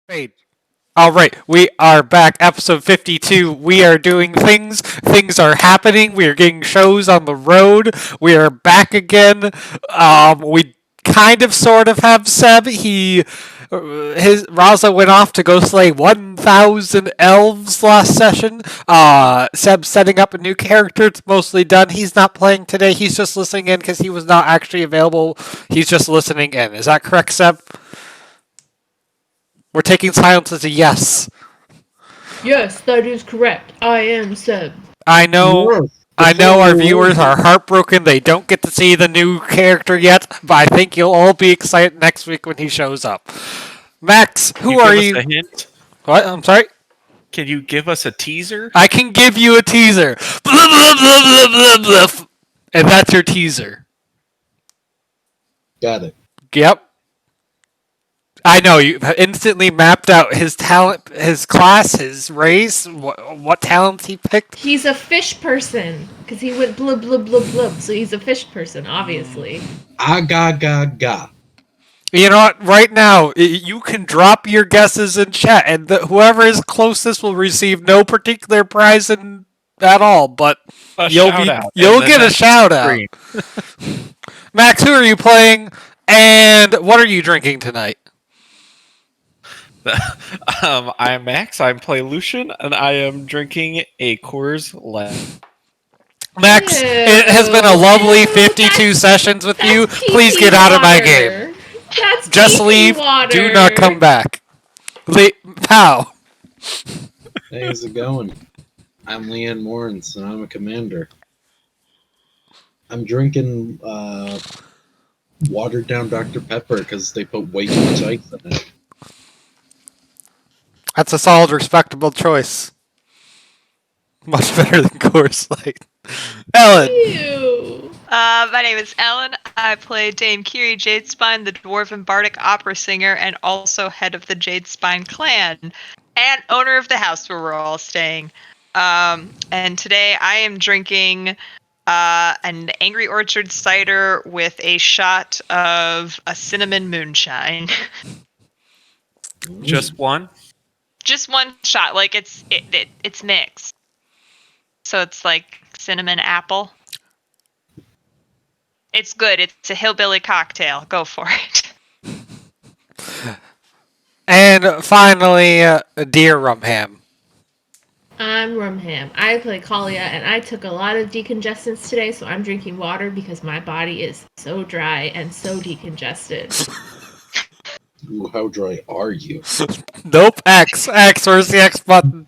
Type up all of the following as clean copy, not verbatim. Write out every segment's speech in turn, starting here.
Fade. All right, we are back. Episode 52. We are doing things. Things are happening. We are getting shows on the road. We are back again. We kind of, sort of have Seb. His Raza went off to go slay 1,000 elves last session. Seb's setting up a new character. It's mostly done. He's not playing today. He's just listening in because he was not actually available. He's just listening in. Is that correct, Seb? We're taking silence as a yes. Yes, that is correct. I am Seb. I know our viewers are heartbroken. They don't get to see the new character yet, but I think you'll all be excited next week when he shows up. Max, who are you? Give us a hint? What? I'm sorry? Can you give us a teaser? I can give you a teaser. And that's your teaser. Got it. Yep. I know, you instantly mapped out his talent, his class, his race, what talents he picked. He's a fish person, because he went blub blub blub blub, so he's a fish person, obviously. Ga. You know what? Right now, you can drop your guesses in chat, and whoever is closest will receive no particular prize at all. But you'll get a shout out. Max, who are you playing, and what are you drinking tonight? I'm Max. I play Lucian, and I am drinking a Coors Light. Max, it has been a lovely 52 sessions with you. Please get out of my game. That's just leave. Water. Do not come back. How? Hey, how's it going? I'm Leanne Morans, and I'm a commander. I'm drinking watered down Dr. Pepper because they put way too much ice in it. That's a solid, respectable choice. Much better than Coors Light. Ellen. Ew. My name is Ellen. I play Dame Kiri Jadespine, the Dwarven Bardic opera singer, and also head of the Jadespine clan, and owner of the house where we're all staying. And today I am drinking an Angry Orchard cider with a shot of a cinnamon moonshine. Just one? Just one shot. Like it's mixed. So it's like cinnamon apple. It's good. It's a hillbilly cocktail. Go for it. And finally, Dear Rumham. I'm Rumham. I play Kalia, and I took a lot of decongestants today, so I'm drinking water because my body is so dry and so decongested. Ooh, how dry are you? Nope, X. Where's the X button?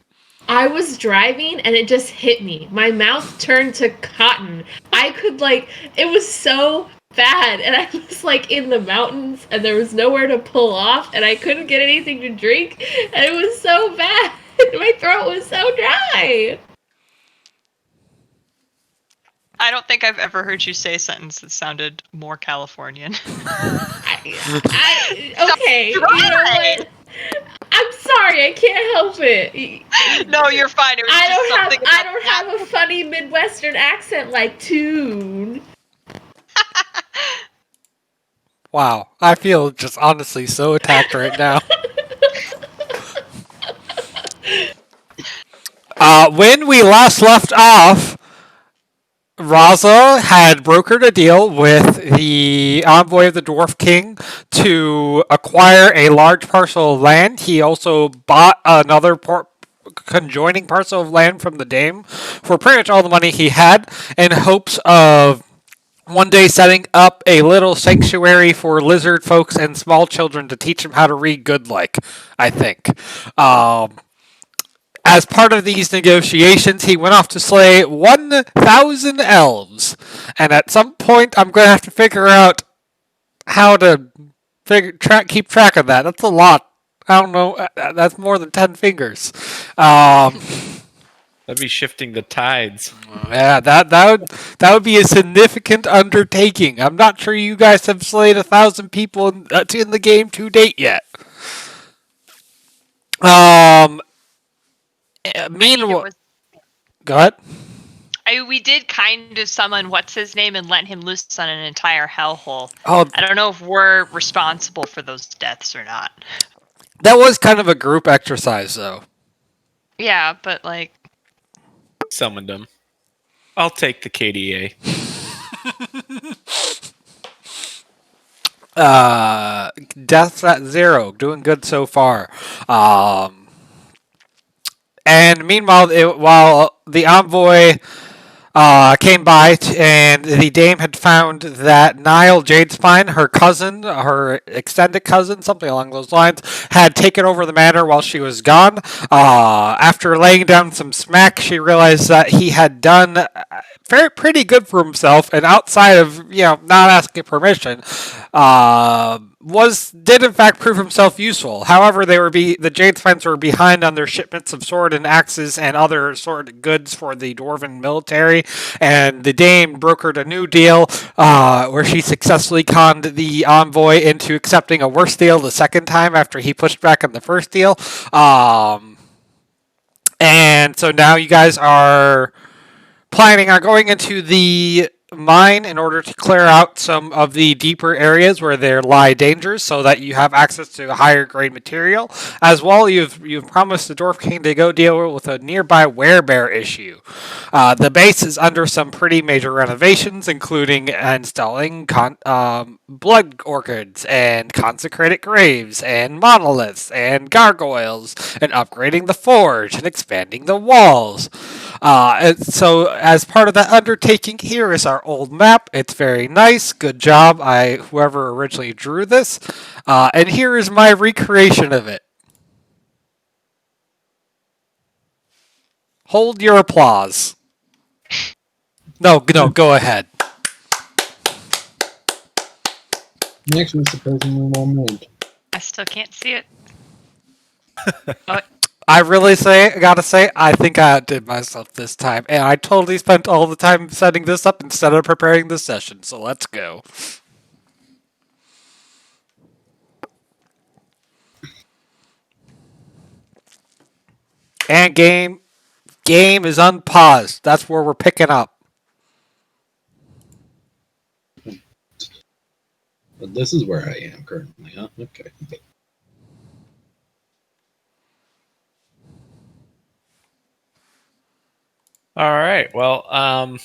I was driving and it just hit me. My mouth turned to cotton. It was so bad, and I was in the mountains and there was nowhere to pull off and I couldn't get anything to drink and it was so bad. My throat was so dry. I don't think I've ever heard you say a sentence that sounded more Californian. Okay, you know what? I'm sorry, I can't help it. No, you're fine. It was I don't have a funny Midwestern accent like Toon. Wow, I feel just honestly so attacked right now. When we last left off, Raza had brokered a deal with the envoy of the Dwarf King to acquire a large parcel of land. He also bought another conjoining parcel of land from the Dame for pretty much all the money he had, in hopes of one day setting up a little sanctuary for lizard folks and small children to teach them how to read good, I think. As part of these negotiations, he went off to slay 1,000 elves. And at some point, I'm going to have to figure out how to keep track of that. That's a lot. I don't know. That's more than 10 fingers. That'd be shifting the tides. Yeah, that would be a significant undertaking. I'm not sure you guys have slayed 1,000 people in the game to date yet. Meanwhile, go ahead. We did kind of summon what's his name and let him loose on an entire hellhole. Oh, I don't know if we're responsible for those deaths or not. That was kind of a group exercise, though. Yeah, but like, Summoned him. I'll take the KDA. Death's at 0, doing good so far. And meanwhile, while the envoy came by, and the dame had found that Niall Jadespine, her cousin, her extended cousin, something along those lines, had taken over the manor while she was gone. After laying down some smack, she realized that he had done pretty good for himself, and outside of not asking permission, did in fact prove himself useful. However, the Jadespines were behind on their shipments of sword and axes and other sort of goods for the Dwarven military, and the dame brokered a new deal where she successfully conned the envoy into accepting a worse deal the second time after he pushed back on the first deal. And so now you guys are planning on going into the mine in order to clear out some of the deeper areas where there lie dangers, so that you have access to higher grade material. As well, you've promised the Dwarf King to go deal with a nearby Werebear issue. The base is under some pretty major renovations, including installing blood orchids and consecrated graves and monoliths and gargoyles, and upgrading the forge and expanding the walls. And so, as part of that undertaking, here is our old map. It's very nice. Good job, whoever originally drew this. And here is my recreation of it. Hold your applause. No, go ahead. Next was surprisingly well made. I still can't see it. I gotta say, I think I outdid myself this time, and I totally spent all the time setting this up instead of preparing the session, so let's go. And game is unpaused. That's where we're picking up. But this is where I am currently, huh? Okay. All right. Well,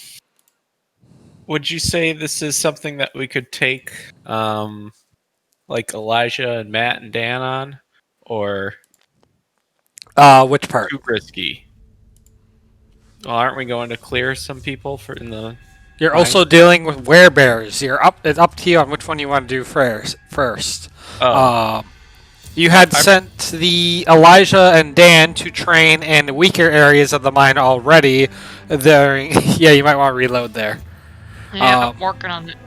would you say this is something that we could take, like Elijah and Matt and Dan on, or Which part? too risky? Well, aren't we going to clear some people in the? You're also dealing with Werebears. It's up to you on which one you want to do first. Oh. You had sent the Elijah and Dan to train in weaker areas of the mine already. Yeah, you might want to reload there. Yeah, I'm working on it.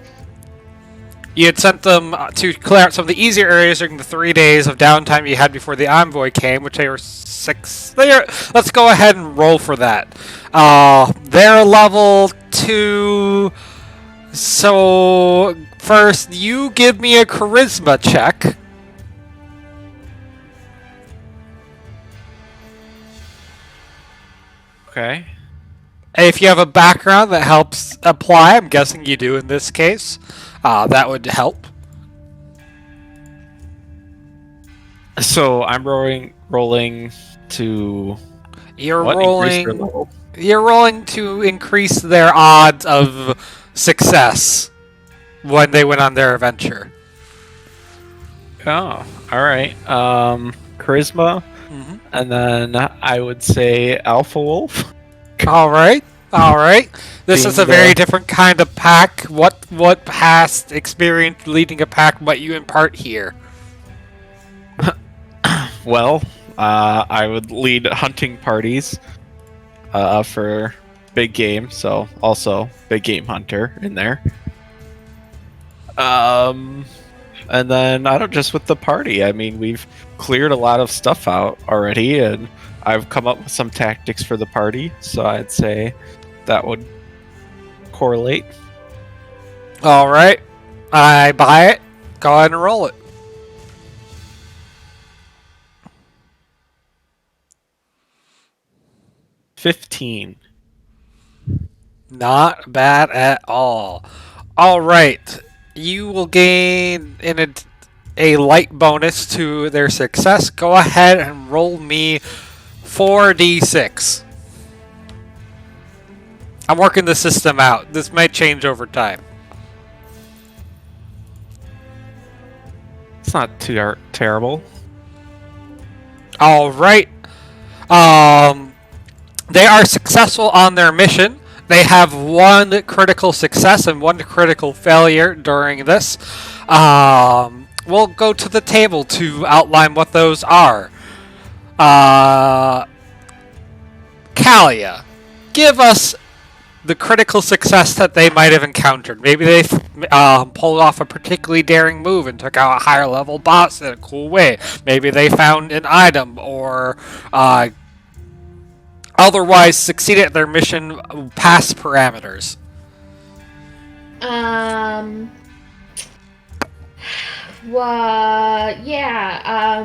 You had sent them to clear out some of the easier areas during the 3 days of downtime you had before the envoy came, which they were 6. Let's go ahead and roll for that. They're level 2. So first, you give me a charisma check. Okay. If you have a background that helps apply, I'm guessing you do in this case, that would help. So I'm rolling to. You're what? Increase their rolling. level? You're rolling to increase their odds of success when they went on their adventure. Oh, all right. Charisma, and then I would say Alpha Wolf. All right. This Being is a very different kind of pack. What past experience leading a pack might you impart here? Well, I would lead hunting parties for big game, so also big game hunter in there. And then I don't just with the party. I mean, we've cleared a lot of stuff out already, and I've come up with some tactics for the party. So I'd say that would correlate. All right. I buy it. Go ahead and roll it. $15. Not bad at all. All right. You will gain a light bonus to their success. Go ahead and roll me 4d6. I'm working the system out. This might change over time. It's not too terrible. All right. They are successful on their mission. They have one critical success and one critical failure during this. We'll go to the table to outline what those are. Kalia, give us the critical success that they might have encountered. Maybe they pulled off a particularly daring move and took out a higher level boss in a cool way. Maybe they found an item or otherwise succeeded at their mission past parameters. Well, yeah.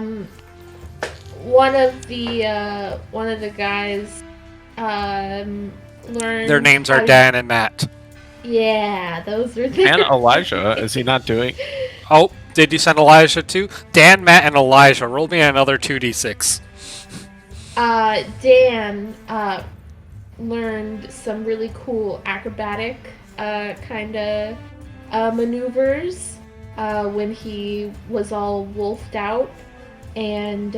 One of the guys learned. Their names are Dan and Matt. Yeah, those are the. And Elijah, is he not doing? Oh, did you send Elijah too? Dan, Matt, and Elijah. Roll me another 2d6. Dan learned some really cool acrobatic kind of maneuvers when he was all wolfed out and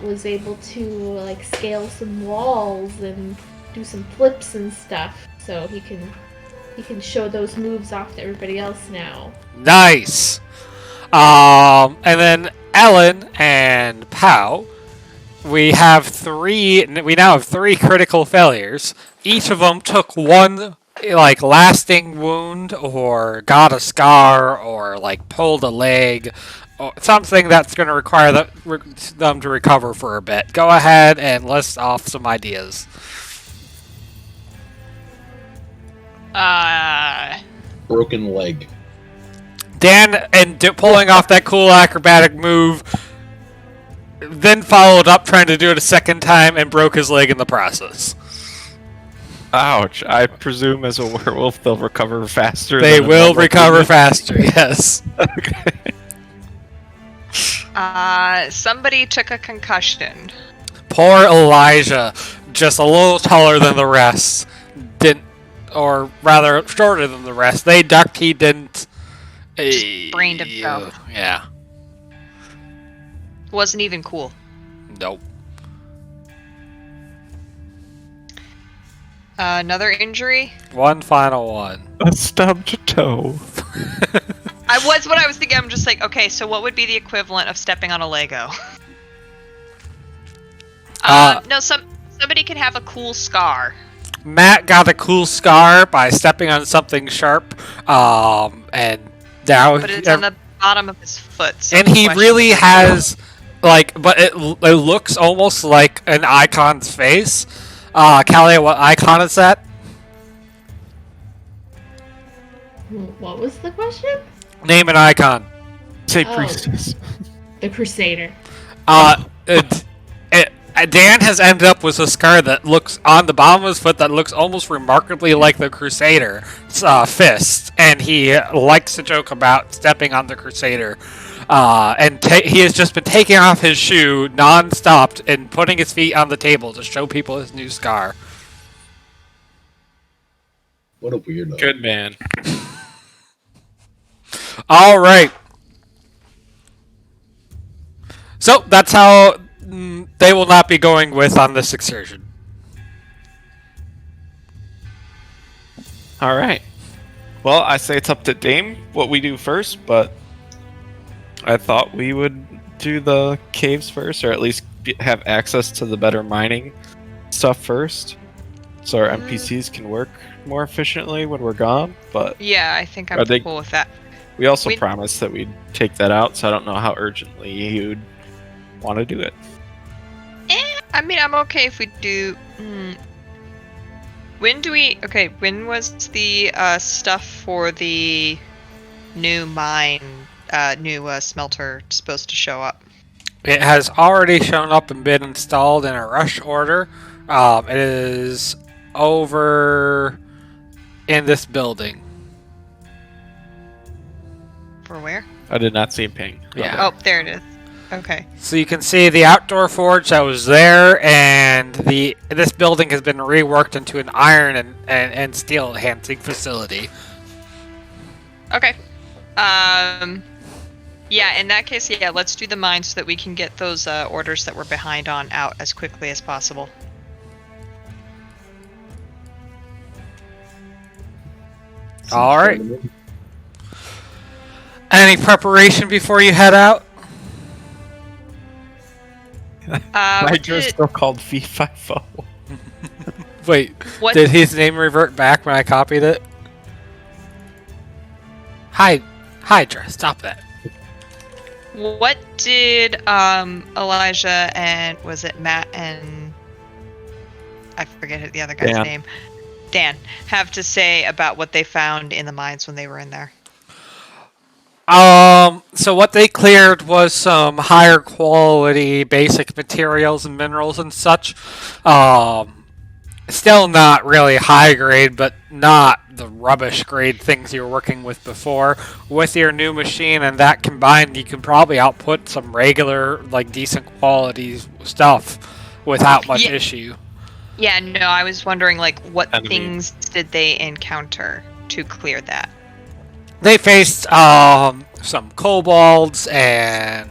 was able to like scale some walls and do some flips and stuff. So he can show those moves off to everybody else now. Nice. And then Ellen and Pow. We now have three critical failures. Each of them took one like lasting wound or got a scar or like pulled a leg or something that's going to require them to recover for a bit. Go ahead and list off some ideas. Broken leg. Dan and pulling off that cool acrobatic move, then followed up trying to do it a second time and broke his leg in the process. Ouch! I presume as a werewolf they'll recover faster. They than will recover faster. Yes. Okay. Somebody took a concussion. Poor Elijah, just a little taller than the rest, didn't, or rather shorter than the rest. They ducked. He didn't. Sprained himself. Yeah. Wasn't even cool. Nope. Another injury? One final one. A stubbed toe. What I was thinking. I'm just like, okay, so what would be the equivalent of stepping on a Lego? No, somebody can have a cool scar. Matt got a cool scar by stepping on something sharp, and now. But it's on the bottom of his foot. So and he really has, like, but it looks almost like an icon's face. Callie, what icon is that? What was the question? Name an icon. Say Oh. priestess. The Crusader. Dan has ended up with a scar that looks on the bottom of his foot that looks almost remarkably like the Crusader's fist, and he likes to joke about stepping on the Crusader. And he has just been taking off his shoe non-stop and putting his feet on the table to show people his new scar. What a weirdo. Good man. All right. So that's how they will not be going with on this excursion. All right. Well, I say it's up to Dame what we do first, but I thought we would do the caves first, or at least have access to the better mining stuff first, so our NPCs can work more efficiently when we're gone. But Yeah, I think I'm cool with that. we also promised that we'd take that out, so I don't know how urgently you'd want to do it. I mean, I'm okay if we do. When was the stuff for the new mine, new smelter supposed to show up? It has already shown up and been installed in a rush order. It is over in this building. For where? I did not see him ping. Yeah. Oh, there it is. Okay. So you can see the outdoor forge that was there, and this building has been reworked into an iron and steel enhancing facility. Okay. Yeah, in that case, yeah, let's do the mine so that we can get those orders that we're behind on out as quickly as possible. All right. Any preparation before you head out? Nitro's still called V50. Wait, What? did his name revert back when I copied it? Hydra, stop that. What did Elijah and was it Matt and I forget the other guy's Dan. name, Dan, have to say about what they found in the mines when they were in there? So what they cleared was some higher quality basic materials and minerals and such. Still not really high grade, but not the rubbish grade things you were working with before. With your new machine and that combined, you can probably output some regular, like, decent quality stuff without much Yeah. issue. Yeah, no, I was wondering like what Enemy. things did they encounter to clear that? They faced some kobolds and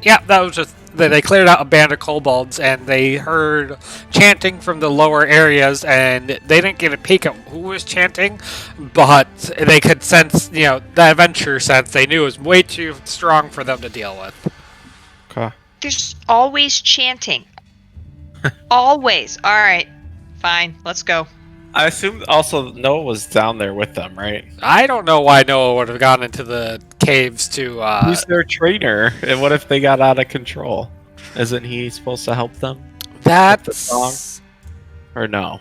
yeah, that was just they cleared out a band of kobolds and they heard chanting from the lower areas and they didn't get a peek at who was chanting, but they could sense, the adventure sense. They knew it was way too strong for them to deal with. Okay. There's always chanting. Always. All right. Fine. Let's go. I assume also Noah was down there with them, right? I don't know why Noah would have gone into the caves to Who's their trainer? And what if they got out of control? Isn't he supposed to help them? that's Or no?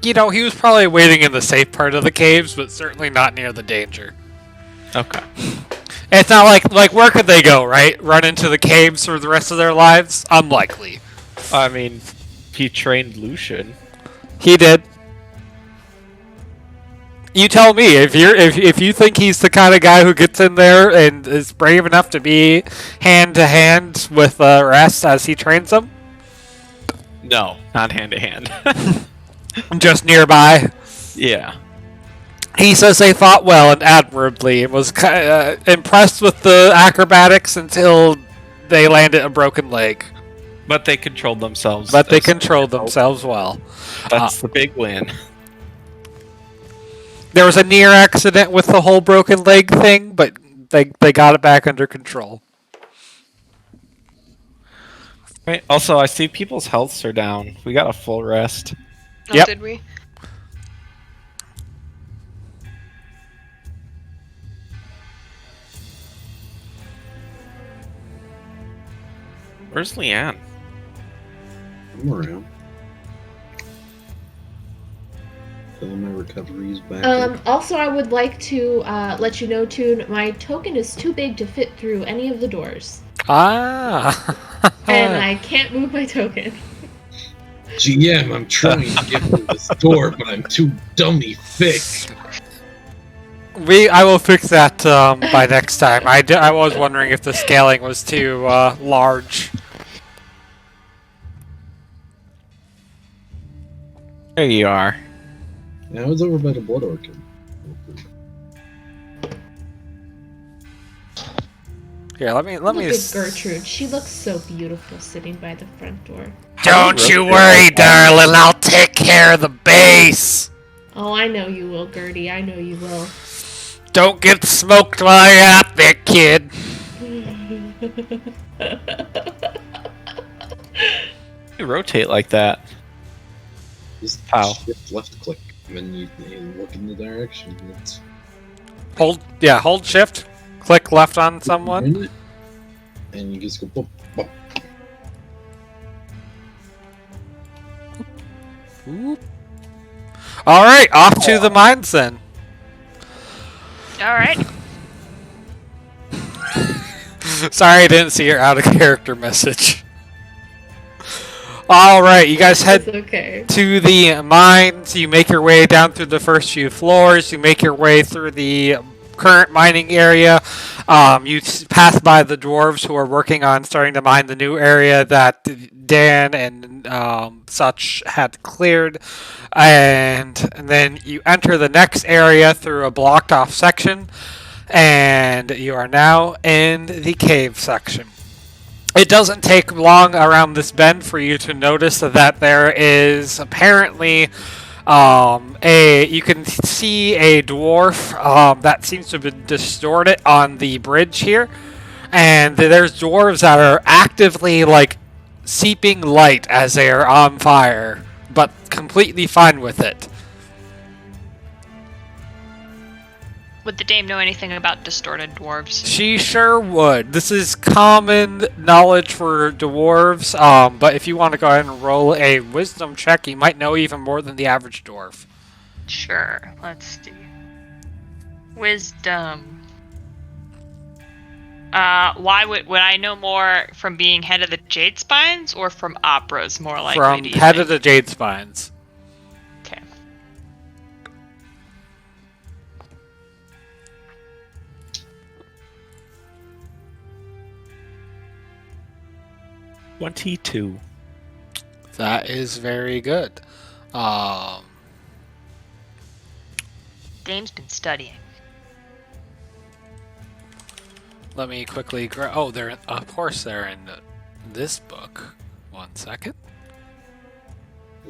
he was probably waiting in the safe part of the caves, but certainly not near the danger. Okay. It's not like where could they go, right? Run into the caves for the rest of their lives? Unlikely. I mean, he trained Lucian. He did. You tell me if you think he's the kind of guy who gets in there and is brave enough to be hand to hand with the rest as he trains them, No, not hand to hand. just nearby. Yeah. He says they fought well and admirably and was impressed with the acrobatics until they landed a broken leg. But they controlled themselves. But they as- controlled themselves well. That's the big win. There was a near accident with the whole broken leg thing, but they got it back under control. Right. Also, I see people's healths are down. We got a full rest. Oh, Yep. did we? Where's Leanne? I'm around. Filling my recoveries back. Also, I would like to let you know, Toon, my token is too big to fit through any of the doors. Ah. And I can't move my token. GM, I'm trying to get through this door, but I'm too dummy thick. I will fix that by next time. I was wondering if the scaling was too large. There you are. Yeah, I was over by the blood orchid. Here, let me. Look at Gertrude. She looks so beautiful sitting by the front door. Don't you worry, darling. I'll take care of the base. Oh, I know you will, Gertie. I know you will. Don't get smoked while you're out there, kid. You rotate like that. Just Ow. shift left click when you look in the direction. It's Hold shift. Click left on someone. and you just go boop, boop. All right, off to the mines then. All right. Sorry, I didn't see your out of character message. All right, you guys head It's okay. to the mines. You make your way down through the first few floors. You make your way through the current mining area. You pass by the dwarves who are working on starting to mine the new area that Dan and such had cleared. And then you enter the next area through a blocked off section. And you are now in the cave section. It doesn't take long around this bend for you to notice that there is apparently you can see a dwarf that seems to be distorted on the bridge here, and there's dwarves that are actively like seeping light as they are on fire, but completely fine with it. Would the dame know anything about distorted dwarves? She sure would. This is common knowledge for dwarves, but if you want to go ahead and roll a wisdom check, you might know even more than the average dwarf. Sure. Let's see. Wisdom. Why would I know more from being head of the Jadespines or from operas more likely? From head of the Jadespines. Okay. 22. That is very good. Dame's been studying. Let me quickly oh, they're of course they're in this book. 1 second.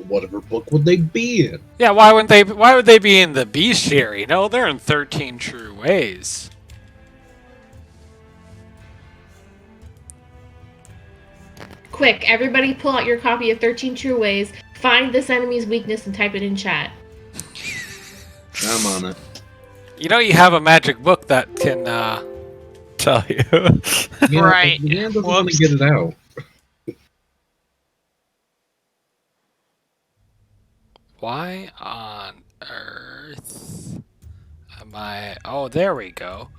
Whatever book would they be in? Yeah, why would they be in the bestiary? No, they're in 13 True Ways. Quick, everybody pull out your copy of 13 True Ways, find this enemy's weakness, and type it in chat. I'm on it. You know you have a magic book that can Tell you. Yeah, Right. The man doesn't want Whoops. to get it out. Why on earth am I... Oh, there we go.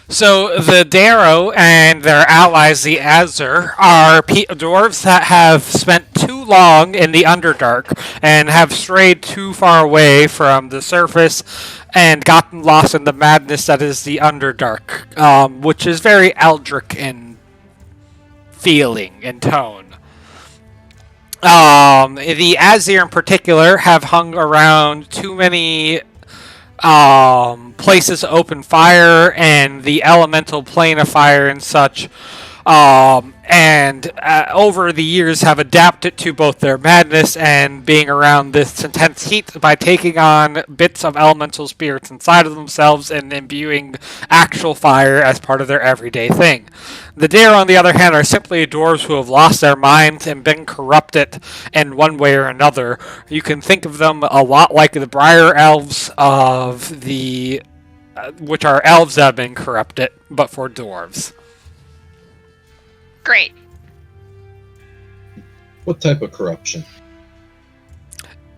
So the Darrow and their allies, the Azur, are dwarves that have spent too long in the Underdark and have strayed too far away from the surface and gotten lost in the madness that is the Underdark, which is very eldritch in feeling and tone. The Azir in particular have hung around too many places to open fire and the elemental plane of fire and such, and over the years have adapted to both their madness and being around this intense heat by taking on bits of elemental spirits inside of themselves and imbuing actual fire as part of their everyday thing. The Dare, on the other hand, are simply dwarves who have lost their minds and been corrupted in one way or another. You can think of them a lot like the Briar Elves of the... which are elves that have been corrupted, but for dwarves. Great. What type of corruption?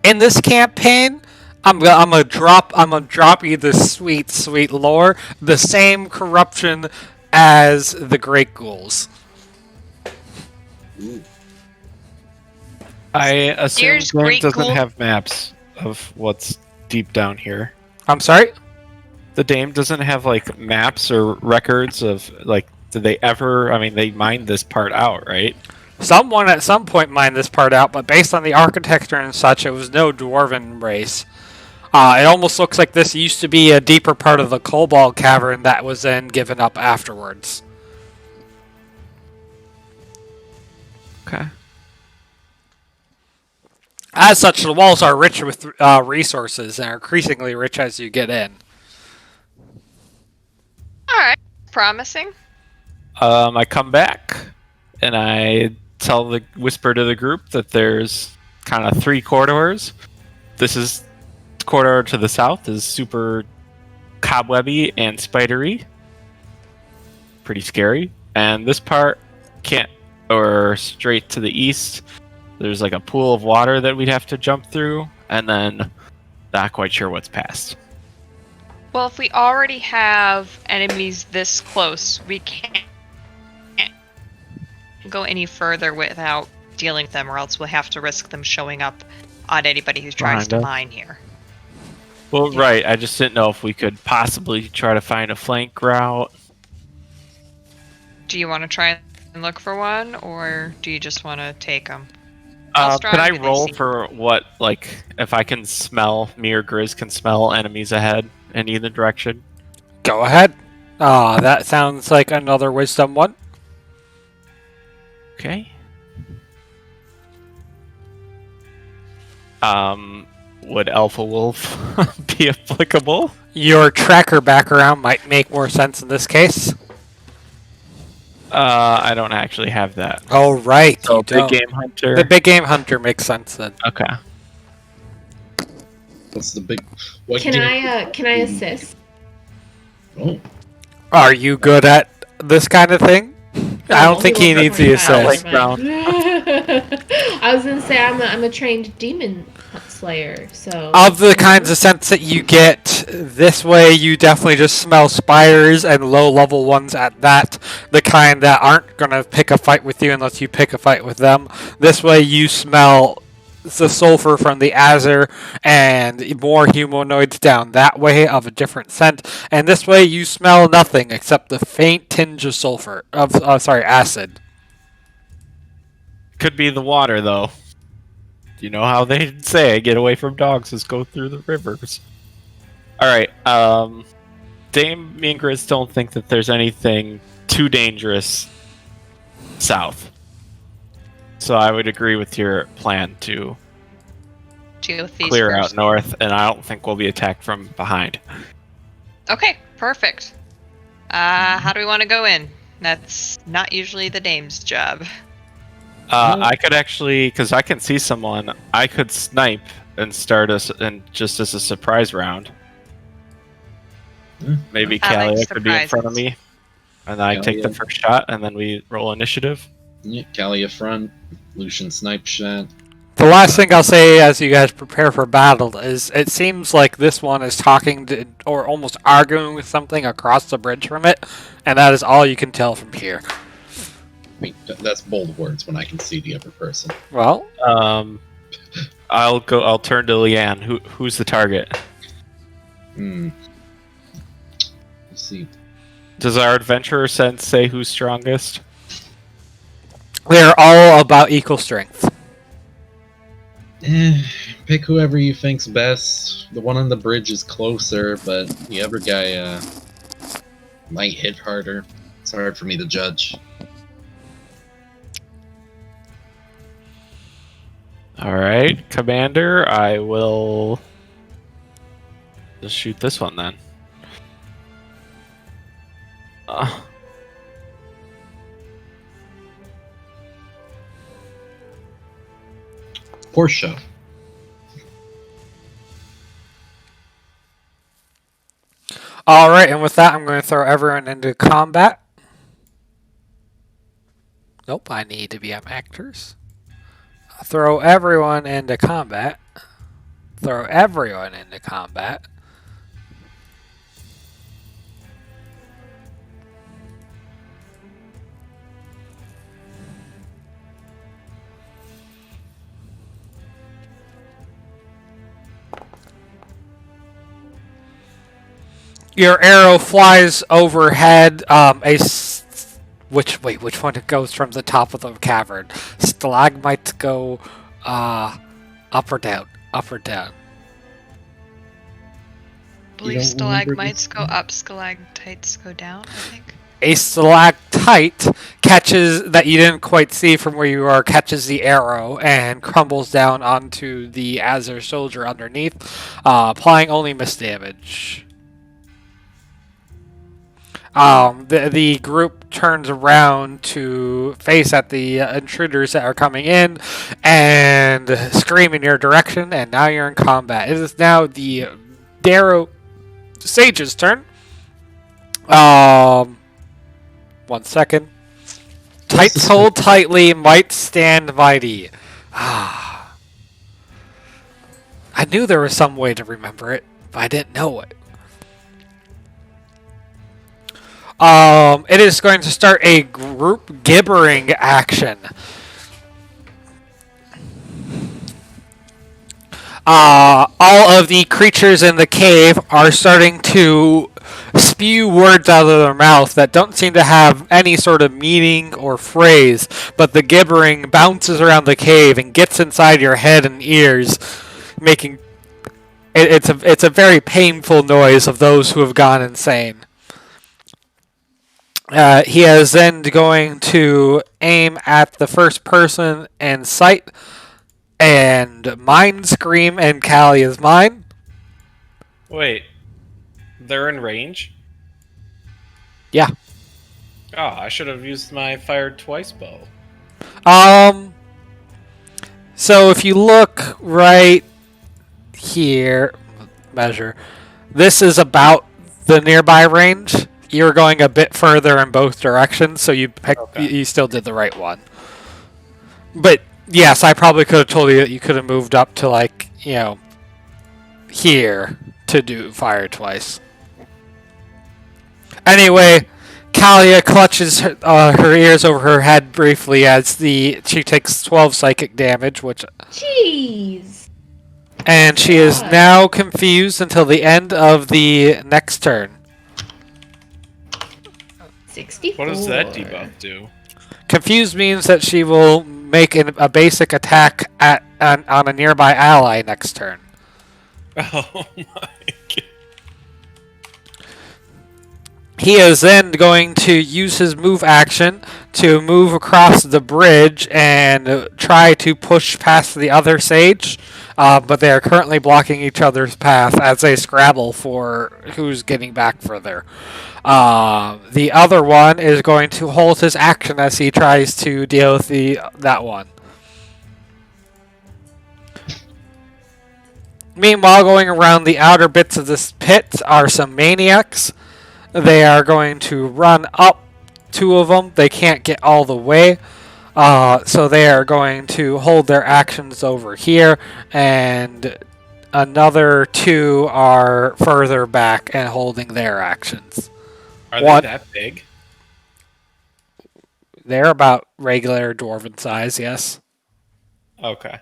In this campaign, I'm gonna drop you the sweet lore. The same corruption as the Great Ghouls. Ooh. I assume Here's Glenn Great doesn't Ghoul. have maps of what's deep down here. I'm sorry? The Dame doesn't have like maps or records of like, did they ever? I mean, they mined this part out, right? Someone at some point mined this part out, but based on the architecture and such, it was no dwarven race. It almost looks like this used to be a deeper part of the Kobold Cavern that was then given up afterwards. Okay. As such, the walls are rich with resources and are increasingly rich as you get in. All right. Promising. I come back and I whisper to the group that there's kind of 3 corridors. This is corridor to the south is super cobwebby and spidery, pretty scary. And this part or straight to the east. There's like a pool of water that we'd have to jump through, and then not quite sure what's past. Well, if we already have enemies this close, we can't go any further without dealing with them, or else we'll have to risk them showing up on anybody who tries to Kinda. mine here. Well, Yeah. right. I just didn't know if we could possibly try to find a flank route. Do you want to try and look for one, or do you just want to take them? How strong Can I do they roll seem? for what, like, if I can smell, me or Grizz can smell enemies ahead in either direction? Go ahead. That sounds like another wisdom one. Okay. Would Alpha Wolf be applicable? Your tracker background might make more sense in this case. I don't actually have that. Oh, right. So you big don't. game hunter. The big game hunter makes sense then. Okay. What's the big? What Can game? I assist? Oh, Are you good at this kind of thing? I don't think he Only needs the 1.5, assist. never mind. I was gonna say I'm a trained demon slayer, so Of the kinds of scents that you get, this way you definitely just smell spires and low-level ones at that. The kind that aren't going to pick a fight with you unless you pick a fight with them. This way you smell the sulfur from the Azure and more humanoids down that way of a different scent. And this way you smell nothing except the faint tinge of sulfur. Acid. Could be the water, though. You know how they say, get away from dogs, just go through the rivers. Alright, Dame, me and Grizz don't think that there's anything too dangerous south. So I would agree with your plan to Deal with these clear first. out north, and I don't think we'll be attacked from behind. Okay, perfect. How do we want to go in? That's not usually the dame's job. I could actually, because I can see someone, I could snipe and start us, and just as a surprise round. Maybe I like Kalia could be in front of surprises. me, and I take the Kalia. first shot, and then we roll initiative. yeah, Kalia front, Lucian snipe shot. The last thing I'll say as you guys prepare for battle is it seems like this one is talking to, or almost arguing with something across the bridge from it, and that is all you can tell from here. I mean, that's bold words when I can see the other person. Well, I'll turn to Leanne. Who's the target? Let's see. Does our adventurer sense say who's strongest? they're all about equal strength. Pick whoever you think's best. The one on the bridge is closer, but the other guy might hit harder. It's hard for me to judge. Alright, Commander, I will just shoot this one then. Porsche. Alright, and with that, I'm going to throw everyone into combat. Nope, I need to be up actors. Throw everyone into combat. Throw everyone into combat. Your arrow flies overhead. Which one goes from the top of the cavern? Stalagmites go up or down? Up or down? I believe don't remember stalagmites this? go up, stalactites go down, I think. A stalactite catches that you didn't quite see from where you are, catches the arrow and crumbles down onto the Azure soldier underneath, applying only miss damage. The group turns around to face at the intruders that are coming in and scream in your direction, and now you're in combat. It is now the Darrow Sage's turn. 1 second. Tights hold tightly, might stand mighty. I knew there was some way to remember it, but I didn't know it. It is going to start a group gibbering action. all of the creatures in the cave are starting to spew words out of their mouth that don't seem to have any sort of meaning or phrase, but the gibbering bounces around the cave and gets inside your head and ears, making it's a very painful noise of those who have gone insane. He is then going to aim at the first person in sight, and Mind Scream and Callie is mine. Wait, they're in range? Yeah. Oh, I should have used my fire twice bow. So if you look right here, measure. This is about the nearby range. You're going a bit further in both directions, so you still did the right one. But yes, I probably could have told you that you could have moved up to like, here to do fire twice. Anyway, Kalia clutches her ears over her head briefly as she takes 12 psychic damage, Jeez. and she is now confused until the end of the next turn. 64. What does that debuff do? Confused means that she will make a basic attack on a nearby ally next turn. Oh my god. He is then going to use his move action to move across the bridge and try to push past the other sage, but they are currently blocking each other's path as they scrabble for who's getting back further. The other one is going to hold his action as he tries to deal with that one. Meanwhile, going around the outer bits of this pit are some maniacs. They are going to run up, 2 of them. They can't get all the way. So they are going to hold their actions over here. And another 2 are further back and holding their actions. Are they that big? They're about regular dwarven size, yes. Okay.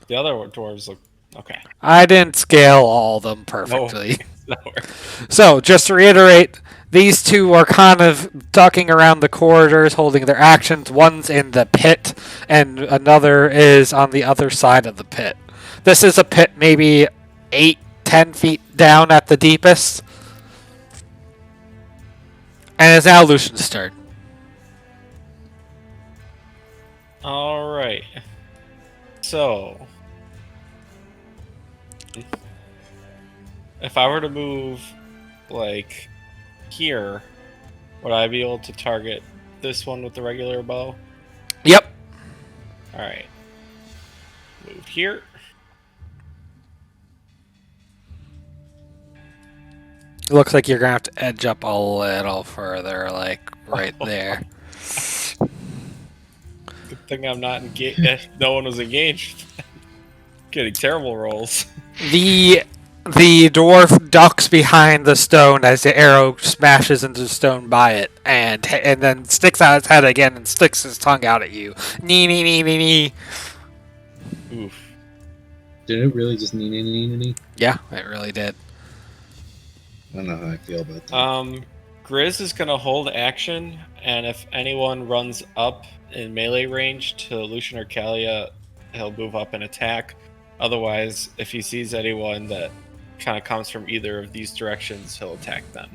The other dwarves look... Okay. I didn't scale all of them perfectly. No. So, just to reiterate, these 2 are kind of ducking around the corridors, holding their actions. One's in the pit, and another is on the other side of the pit. This is a pit maybe 8-10 feet down at the deepest. And it's now Lucian's turn. Alright. So... if I were to move, like, here, would I be able to target this one with the regular bow? Yep. Alright. Move here. It looks like you're going to have to edge up a little further, like, right there. Good thing I'm not engaged. No one was engaged. Getting terrible rolls. The dwarf ducks behind the stone as the arrow smashes into the stone by it, and then sticks out its head again and sticks his tongue out at you. Nee, nee, nee, nee, nee. Oof. Did it really just nee? Yeah, it really did. I don't know how I feel about that. Grizz is gonna hold action, and if anyone runs up in melee range to Lucian or Kalia, he'll move up and attack. Otherwise, if he sees anyone that kind of comes from either of these directions, he'll attack them.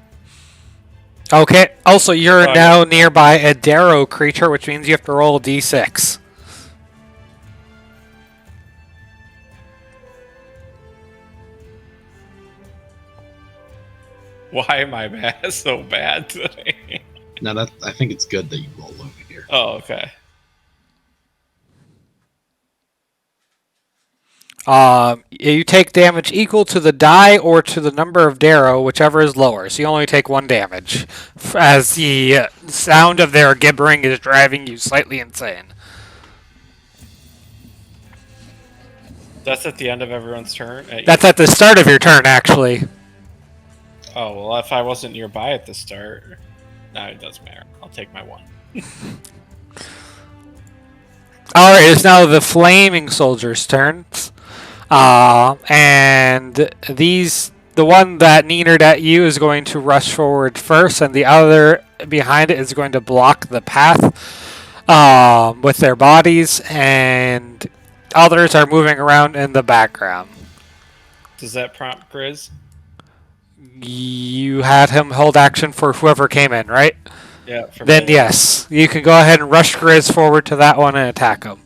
Okay. Also, you're now nearby a Darrow creature, which means you have to roll a d6. Why am I so bad today? No, I think it's good that you roll over here. Oh, okay. You take damage equal to the die or to the number of Darrow, whichever is lower. So you only take 1 damage, as the sound of their gibbering is driving you slightly insane. That's at the end of everyone's turn? That's at the start of your turn, actually. Oh, well, if I wasn't nearby at the start... No, it doesn't matter. I'll take my 1. Alright, it's now the Flaming Soldier's turn. And the one that neenered at you is going to rush forward first, and the other behind it is going to block the path with their bodies, and others are moving around in the background. Does that prompt Grizz? You had him hold action for whoever came in, right? Yeah. For Then me. yes, you can go ahead and rush Grizz forward to that one and attack him.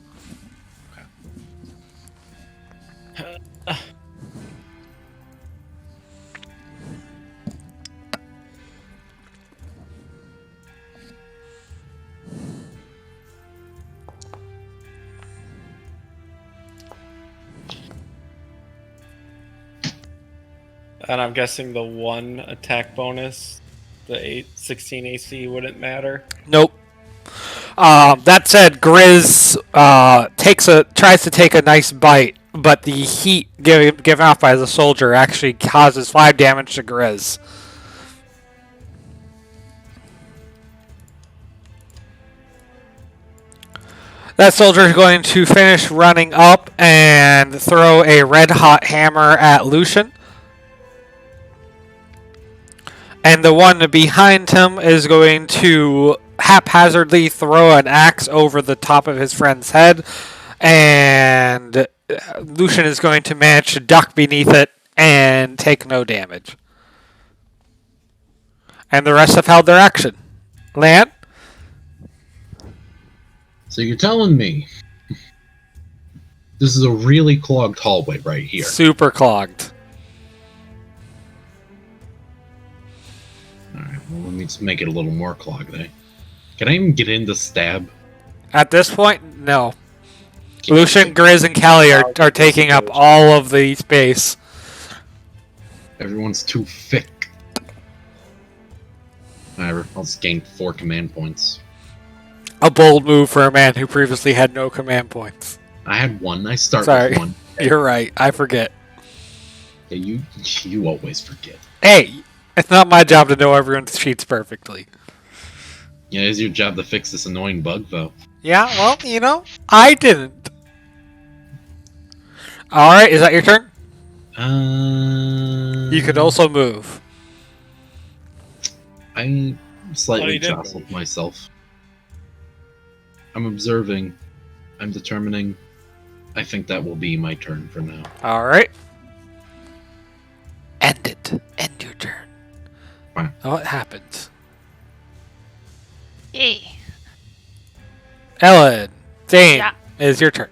And I'm guessing the 1 attack bonus, the 16 AC, wouldn't matter. Nope. That said, Grizz tries to take a nice bite, but the heat given off by the soldier actually causes 5 damage to Grizz. That soldier is going to finish running up and throw a red-hot hammer at Lucian. And the one behind him is going to haphazardly throw an axe over the top of his friend's head. And Lucian is going to manage to duck beneath it and take no damage. And the rest have held their action. Lan? So you're telling me this is a really clogged hallway right here? Super clogged. Alright, well, let me just make it a little more clogged, eh? Can I even get in to stab? At this point, no. Lucian, Grizz, and Callie are taking up all of the space. Everyone's too thick. Whatever, I'll just gain 4 command points. A bold move for a man who previously had no command points. I had 1. I start Sorry. with 1. You're right. I forget. Yeah, you always forget. Hey, it's not my job to know everyone's cheats perfectly. Yeah, it's your job to fix this annoying bug, though. Yeah, well, I didn't. Alright, is that your turn? You could also move. I slightly you did jostled myself. I'm observing. I'm determining. I think that will be my turn for now. Alright. End it. End your turn. Fine. What happens? Yay. Ellen, Dane, Yeah. is your turn.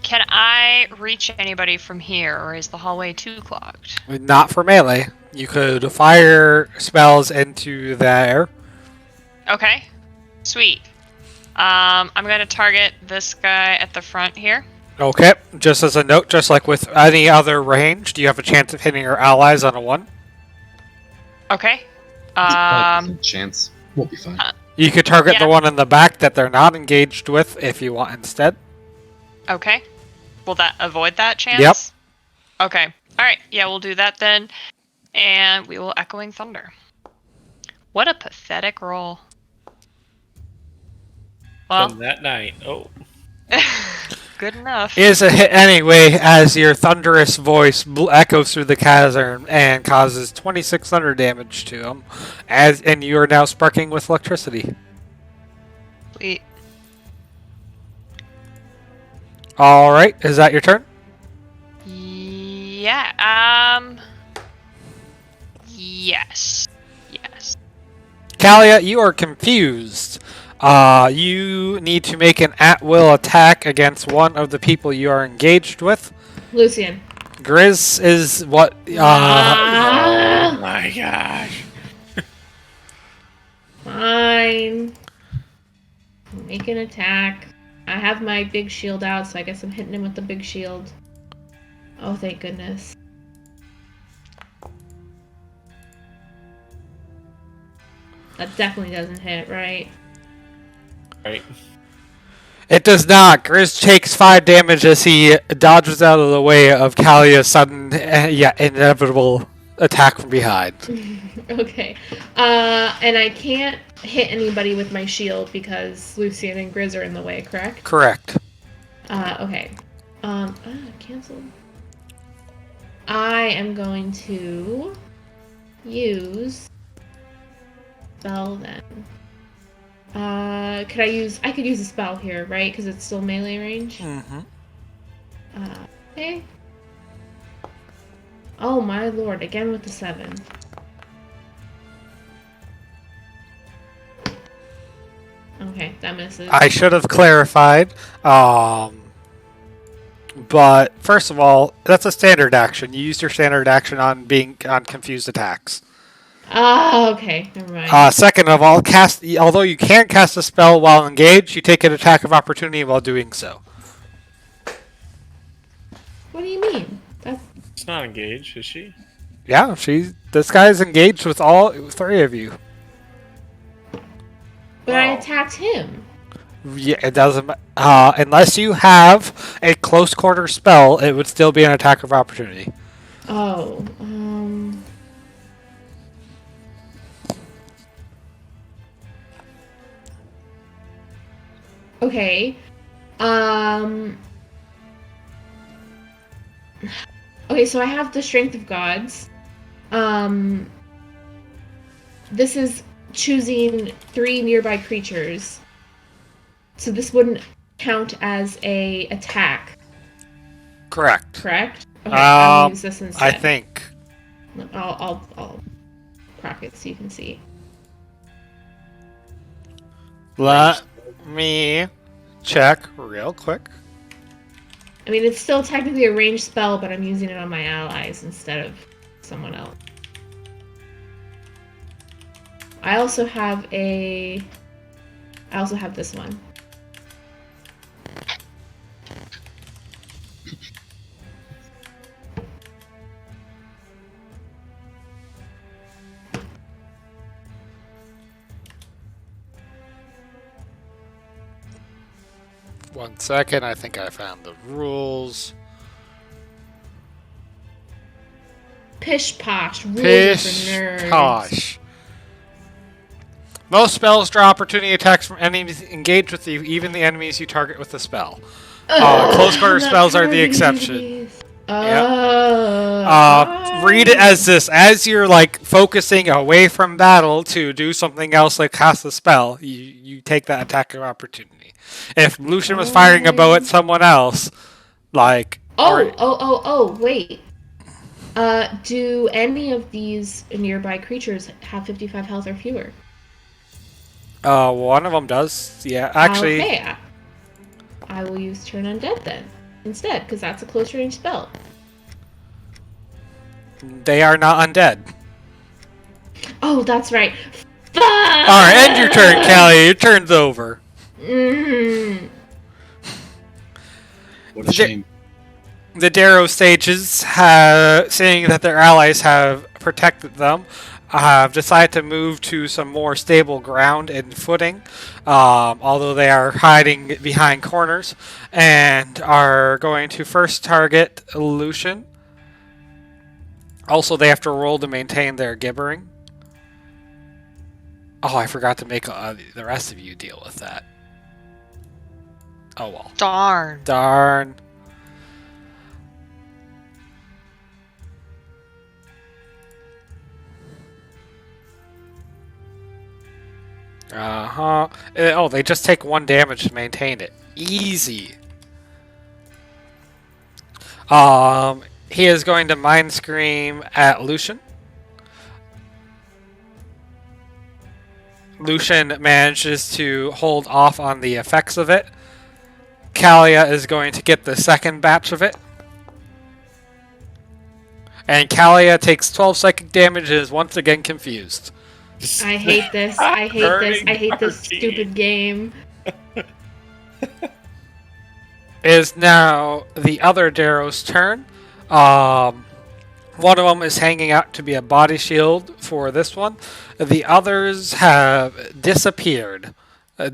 Can I reach anybody from here, or is the hallway too clogged? Not for melee. You could fire spells into the air. Okay. Sweet. I'm gonna target this guy at the front here. Okay, just as a note, just like with any other range, do you have a chance of hitting your allies on a 1? Okay. Chance. We'll be fine. You could target the Yeah. one in the back that they're not engaged with if you want instead. Okay. Will that avoid that chance? Yep. Okay. Alright, yeah, we'll do that then. And we will Echoing Thunder. What a pathetic roll. Well, From that night. Oh. good enough. Is a hit anyway, as your thunderous voice echoes through the chasm and causes 26 thunder damage to him, and you are now sparking with electricity. Sweet. All right, is that your turn? Yeah, yes. Yes. Kalia, you are confused. You need to make an at-will attack against one of the people you are engaged with. Lucian. Grizz is what? Ah, Oh my gosh. fine. Make an attack. I have my big shield out, so I guess I'm hitting him with the big shield. Oh, thank goodness. That definitely doesn't hit, right? Right. It does not. Grizz takes 5 damage as he dodges out of the way of Kalia's sudden, inevitable attack from behind. Okay. And I can't hit anybody with my shield because Lucian and Grizz are in the way, correct? Correct. Okay. Cancel. I am going to use spell then. Could I use? I could use a spell here, right? Because it's still melee range. Mm-hmm. Okay. Oh my lord! Again with the 7. Okay, that misses. I should have clarified. But first of all, that's a standard action. You used your standard action on confused attacks. Okay, never mind. Second of all, although you can't cast a spell while engaged, you take an attack of opportunity while doing so. What do you mean? That's It's not engaged, is she? Yeah, this guy's engaged with all 3 of you. but I Oh. attacked him. Yeah, it doesn't. Unless you have a close quarter spell, it would still be an attack of opportunity. Oh, okay. Okay, so I have the Strength of Gods. This is choosing 3 nearby creatures. So this wouldn't count as a attack, Correct. correct? Okay, I'll Um, use this instead. I think. I'll crack it so you can see. Let me check real quick. I mean, it's still technically a ranged spell, but I'm using it on my allies instead of someone else. I also have this one. One second, I think I found the rules. Pish posh, rules are for Pish nerds. posh. Most spells draw opportunity attacks from enemies engaged with you, even the enemies you target with the spell. Close quarter I'm not spells are the targeting exception. these. Read it as this: as you're focusing away from battle to do something else, like cast a spell, you take that attack of opportunity. If Lucian was firing a bow at someone else, wait. Do any of these nearby creatures have 55 health or fewer? One of them does. Yeah, actually. Okay. I will use Turn Undead then instead, because that's a close range spell. They are not undead. Oh, that's right. Fuck! Alright, end your turn, Callie. Your turn's over. Mm-hmm. What a shame. The Darrow sages, seeing that their allies have protected them, have decided to move to some more stable ground and footing, although they are hiding behind corners, and are going to first target Lucian. Also, they have to roll to maintain their gibbering. Oh, I forgot to make the rest of you deal with that. Oh well. Darn. Darn. Uh-huh. Oh, they just take 1 damage to maintain it. Easy. He is going to Mind Scream at Lucian. Lucian manages to hold off on the effects of it. Kalia is going to get the second batch of it. And Kalia takes 12 psychic damage and is once again confused. I hate this. I hate this. I hate this Dirty. stupid game. It is now the other Darrow's turn. One of them is hanging out to be a body shield for this one. The others have disappeared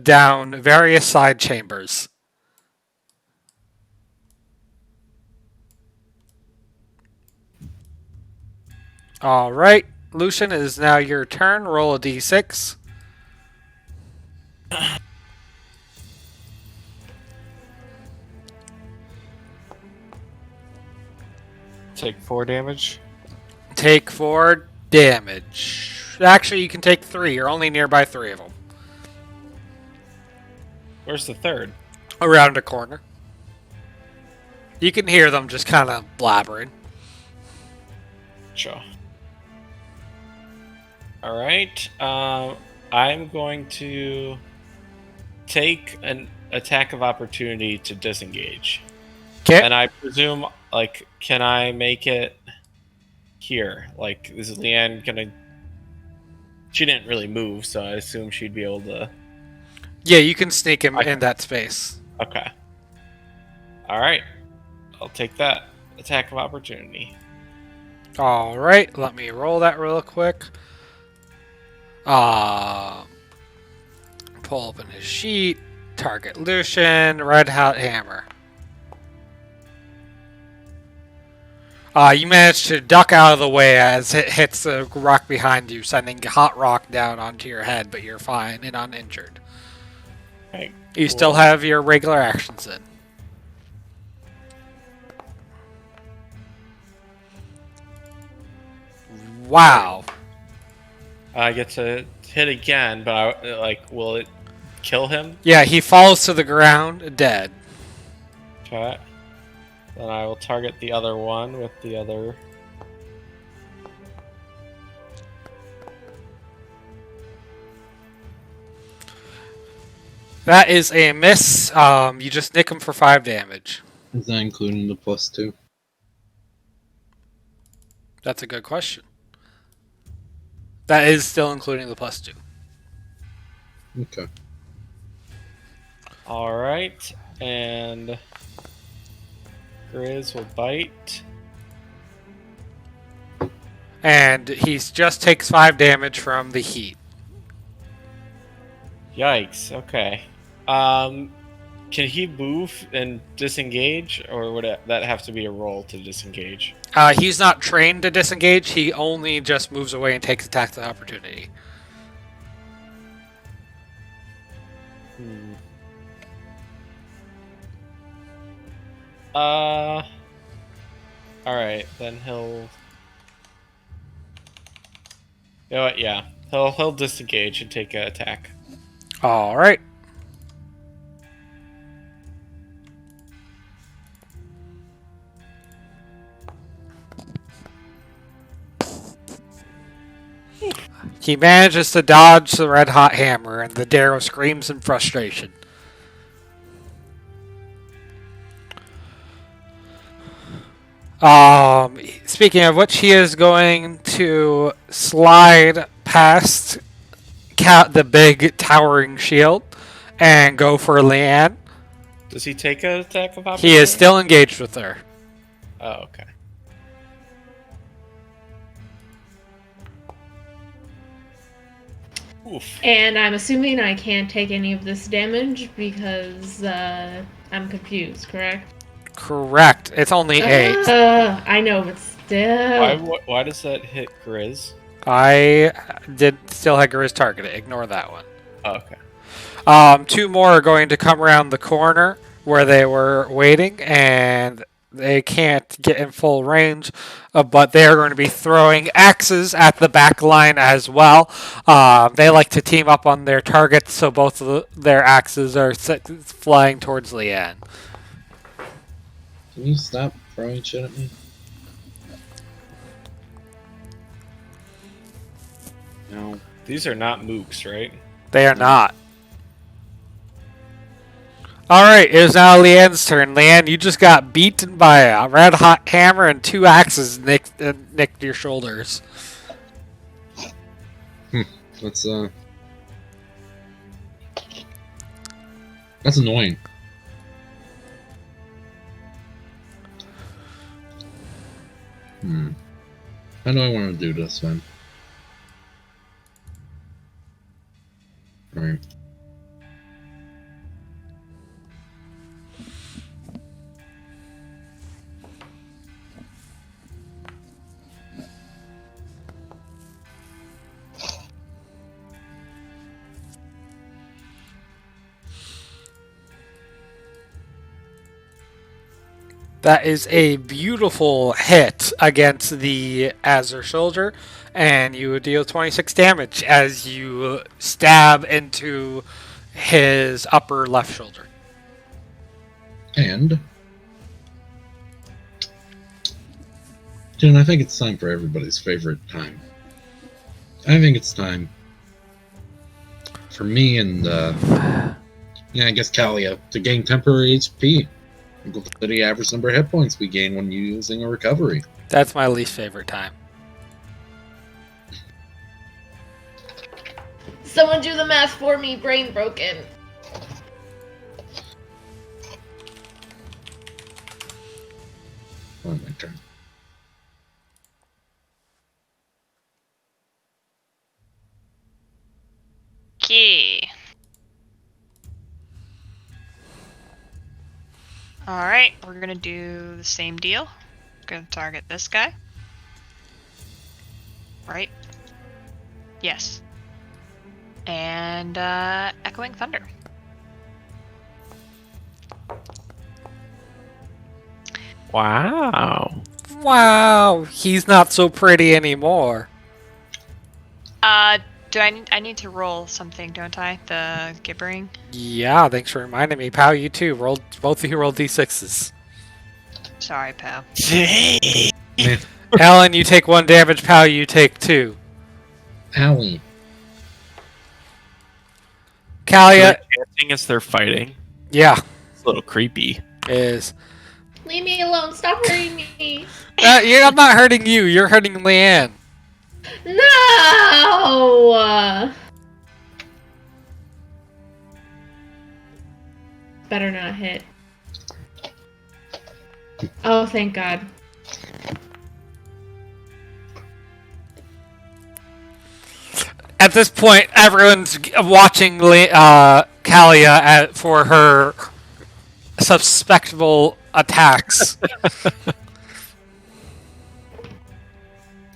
down various side chambers. Alright, Lucian, it is now your turn. Roll a d6. Take 4 damage. Take 4 damage. Actually, you can take 3. You're only nearby 3 of them. Where's the third? Around a corner. You can hear them just kind of blabbering. Sure. Alright. I'm going to take an attack of opportunity to disengage. Okay. And I presume, like, can I make it here? Like, is Leanne gonna... She didn't really move, so I assume she'd be able to... Yeah, you can sneak him in that space. Okay. Alright. I'll take that attack of opportunity. Alright, let me roll that real quick. Pull open his sheet. Target Lucian. Red Hot Hammer. You manage to duck out of the way as it hits the rock behind you, sending hot rock down onto your head, but you're fine and uninjured. Okay, You still have your regular actions in. Wow. I get to hit again, but will it kill him? Yeah, he falls to the ground, dead. Okay. Then I will target the other one with the other. That is a miss. You just nick him for 5 damage. Is that including the +2? That's a good question. That is still including the +2. Okay. Alright, and Grizz will bite. And he just takes 5 damage from the heat. Yikes, okay. Can he move and disengage, or would that have to be a roll to disengage? He's not trained to disengage. He only just moves away and takes attacks of opportunity. Alright, then he'll... You know what, yeah. He'll disengage and take an attack. Alright. He manages to dodge the red hot hammer, and the Darrow screams in frustration. Speaking of which, he is going to slide past the big towering shield and go for Leanne. Does he take an attack of opportunity? He is still engaged with her. Oh, okay. Oof. And I'm assuming I can't take any of this damage because I'm confused, correct? Correct. It's only 8. I know, but still. Why does that hit Grizz? I did still have Grizz targeted. Ignore that one. Oh, okay. 2 more are going to come around the corner where they were waiting, and they can't get in full range, but they are going to be throwing axes at the back line as well. They like to team up on their targets, so both of their axes are flying towards Leanne. Can you stop throwing shit at me? No. These are not mooks, right? They are not. Alright, it is now Leanne's turn. Leanne, you just got beaten by a red hot hammer and 2 axes nicked your shoulders. That's annoying. How do I want to do this then? Right. That is a beautiful hit against the Azure soldier, and you deal 26 damage as you stab into his upper left shoulder. And Jen, I think it's time for everybody's favorite time. I think it's time for me and I guess Kalia to gain temporary HP. Equal to the average number of hit points we gain when using a recovery. That's my least favorite time. Someone do the math for me, brain broken. On my turn. Okay. Alright, we're gonna do the same deal. Gonna target this guy. Right? Yes. And, Echoing Thunder. Wow. Wow, he's not so pretty anymore. I need to roll something, don't I? The gibbering? Yeah, thanks for reminding me. Pow, you too. Both of you roll d6s. Sorry, pal. Alan, you take 1 damage. Pow, you take 2. Owie. Kalia, Chanting as they're fighting. yeah, It's a little creepy. is. Leave me alone. Stop hurting me. I'm not hurting you. You're hurting Leanne. No! Better not hit. Oh, thank God. At this point, everyone's watching Kalia for her suspectable attacks.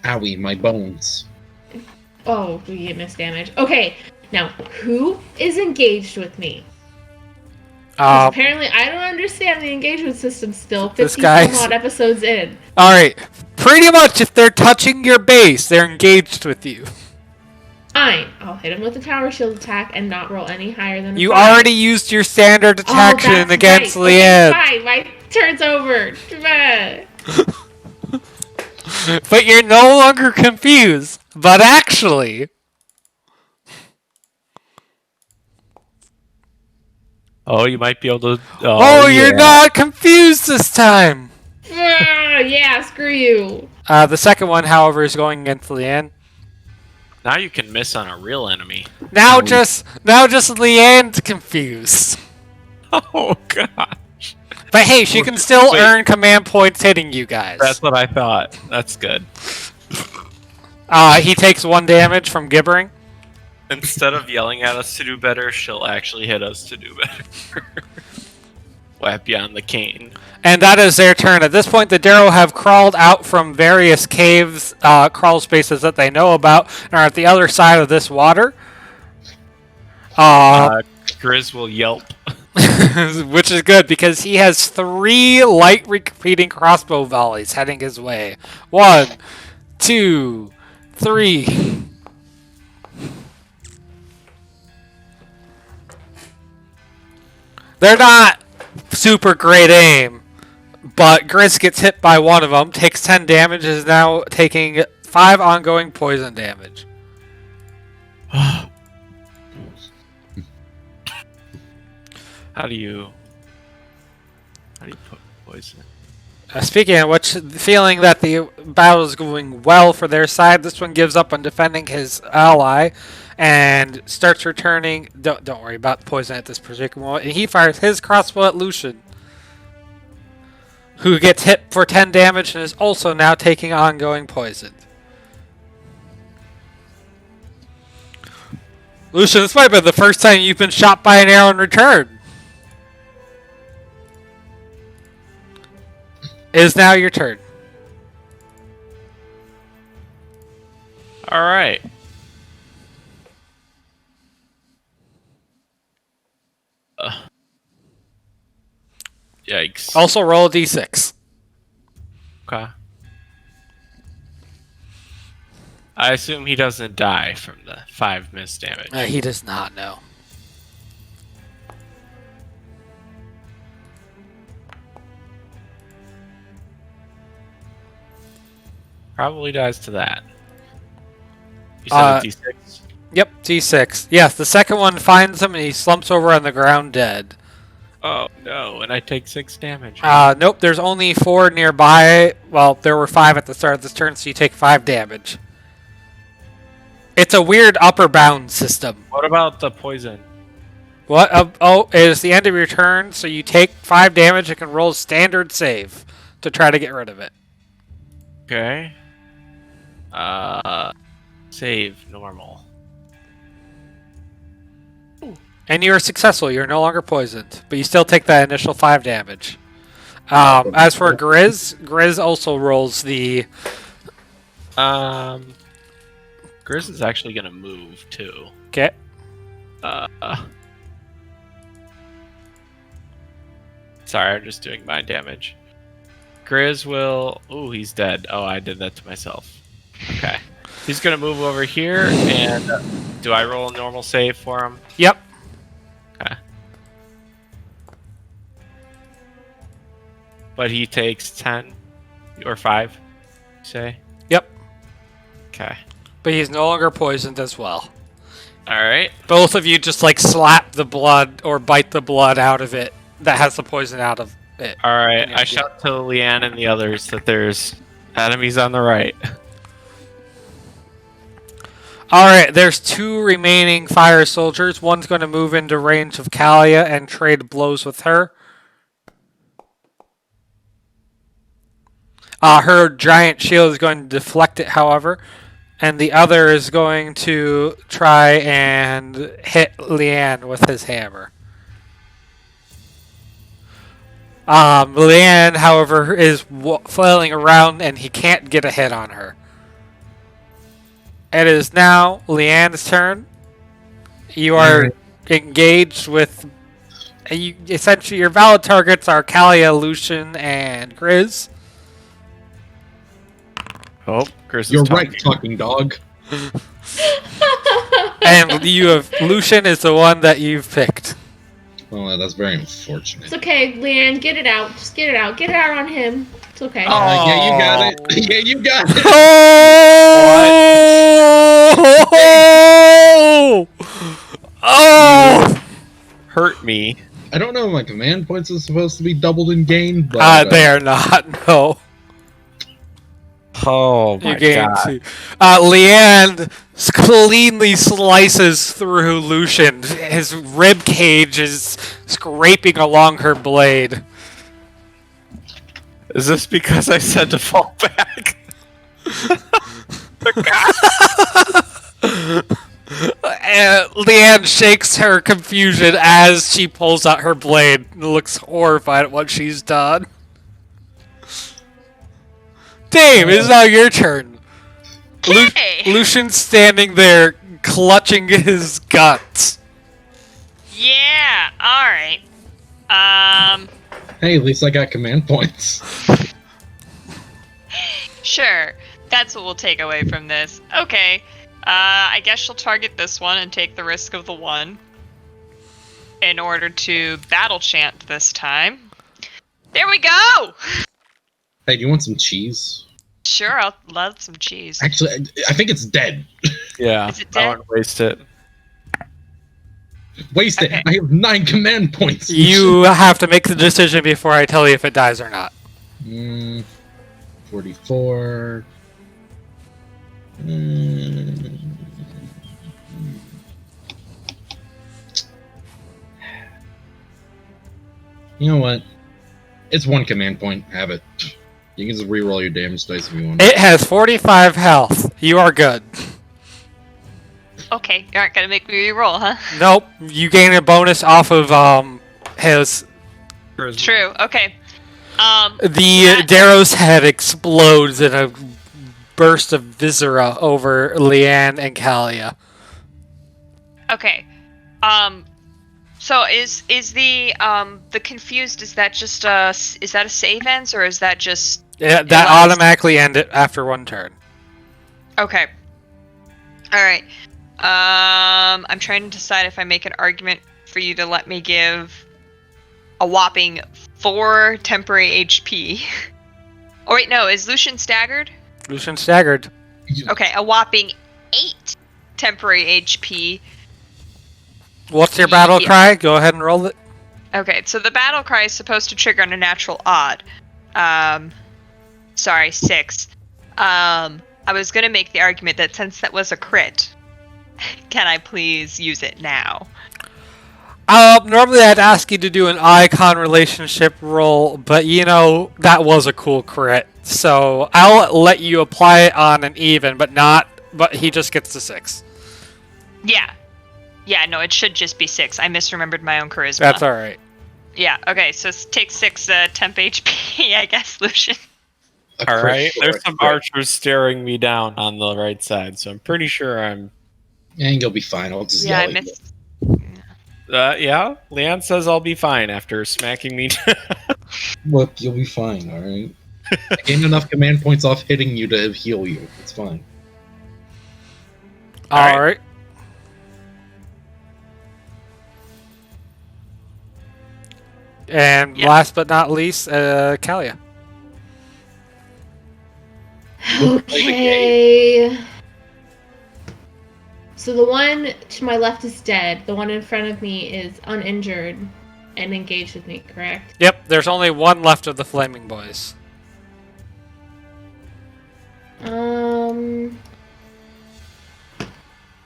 Owie, my bones. Oh, we get missed damage. Okay, now, who is engaged with me? 'Cause apparently, I don't understand the engagement system still, 50 some odd episodes in. Alright, pretty much if they're touching your base, they're engaged with you. Fine, I'll hit him with a tower shield attack and not roll any higher than a You 5. already used your standard attack that's against right. Leanne. Okay, fine, my turn's over. But you're no longer confused. But actually... Oh, you might be able to... Oh, yeah. you're not confused this time! Yeah, screw you. The second one, however, is going against Leanne. Now you can miss on a real enemy. Now just Leanne's confused. Oh, gosh. But hey, she can still earn command points hitting you guys. That's what I thought. That's good. He takes 1 damage from gibbering. Instead of yelling at us to do better, she'll actually hit us to do better. Whap you on the cane. And that is their turn. At this point, the Darrow have crawled out from various caves, crawl spaces that they know about, and are at the other side of this water. Grizz will yelp. Which is good, because he has 3 light repeating crossbow volleys heading his way. 1, 2, 3... They're not super great aim, but Grizz gets hit by one of them, takes 10 damage, is now taking 5 ongoing poison damage. How do you put poison? Speaking of which, feeling that the battle is going well for their side, this one gives up on defending his ally and starts returning. Don't worry about the poison at this particular moment. And he fires his crossbow at Lucian, who gets hit for 10 damage and is also now taking ongoing poison. Lucian, this might be the first time you've been shot by an arrow in return. It is now your turn. Alright. Yikes. Also roll a d6. Okay. I assume he doesn't die from the 5 miss damage. He does not know. Probably dies to that. You said a D6? Yep, D6. Yes, the second one finds him and he slumps over on the ground dead. Oh no, and I take 6 damage. Nope, there's only 4 nearby. Well, there were 5 at the start of this turn, so you take 5 damage. It's a weird upper bound system. What about the poison? What? Oh, it is the end of your turn, so you take 5 damage and can roll a standard save to try to get rid of it. Okay. Save normal. And you are successful. You're no longer poisoned, but you still take that initial 5 damage. As for Grizz also rolls the... Grizz is actually gonna move too. Okay. Sorry, I'm just doing my damage. Grizz will... Ooh, he's dead. Oh, I did that to myself. Okay. He's gonna move over here, and... do I roll a normal save for him? Yep. Okay. But he takes 10 or 5, you say? Yep. Okay. But he's no longer poisoned as well. Alright. Both of you just like slap the blood or bite the blood out of it that has the poison out of it. Alright, Yeah, I shout to Leanne and the others that there's enemies on the right. Alright, there's 2 remaining fire soldiers. One's going to move into range of Kalia and trade blows with her. Her giant shield is going to deflect it, however. And the other is going to try and hit Leanne with his hammer. Leanne, however, is flailing around and he can't get a hit on her. It is now Leanne's turn. You are engaged with... essentially, your valid targets are Kalia, Lucian, and Grizz. Oh, Chris is You're talking. right, talking dog. And you have... Lucian is the one that you've picked. Well, that's very unfortunate. It's okay, Leanne. Get it out. Just get it out. Get it out on him. It's okay. Yeah, you got it. Yeah, you got it. Oh! Oh! Hurt me. I don't know if my command points are supposed to be doubled in game, but... They are not, no. Oh my You gain god. 2. Leanne cleanly slices through Lucian. His rib cage is scraping along her blade. Is this because I said to fall back? Leanne shakes her confusion as she pulls out her blade and looks horrified at what she's done. Dave, it is now your turn. Okay. Lucian's standing there clutching his guts. Yeah. All right. Hey, at least I got command points. Sure. That's what we'll take away from this. Okay. I guess she'll target this one and take the risk of the 1 in order to battle chant this time. There we go. Hey, do you want some cheese? Sure, I'll love some cheese. Actually, I think it's dead. Yeah, Is it I dead? want to waste it. Waste Okay. it. I have 9 command points. You have to make the decision before I tell you if it dies or not. 44. You know what? It's 1 command point. Have it. You can just reroll your damage dice if you want. It has 45 health. You are good. Okay, you aren't gonna make me re-roll, huh? Nope. You gain a bonus off of his... True. Okay. The Darrow's head explodes in a burst of viscera over Leanne and Kalia. Okay. So is the confused? Is that just a save ends, or is that just Yeah, that allows- automatically ended after one turn. Okay. All right. I'm trying to decide if I make an argument for you to let me give a whopping 4 temporary HP. Oh wait, no, is Lucian staggered? Lucian staggered. Okay, a whopping 8 temporary HP. What's your battle cry? Go ahead and roll it. Okay, so the battle cry is supposed to trigger on a natural odd. Sorry, 6. I was gonna make the argument that since that was a crit, can I please use it now? Normally I'd ask you to do an icon relationship roll, but that was a cool crit. So I'll let you apply it on an even, but he just gets the 6. Yeah. Yeah, no, it should just be 6. I misremembered my own charisma. That's alright. Yeah, okay, so take 6 temp HP, I guess, Lucian. All right, there's some archers staring me down on the right side, so I'm pretty sure I'm. And you'll be fine. I'll just Yeah, I yell at you. missed. Yeah, Leanne says I'll be fine after smacking me down. Look, you'll be fine, alright? I gained enough command points off hitting you to heal you. It's fine. Alright. And last but not least, Kalia. Okay. So the one to my left is dead. The one in front of me is uninjured and engaged with me, correct? Yep, there's only one left of the Flaming Boys.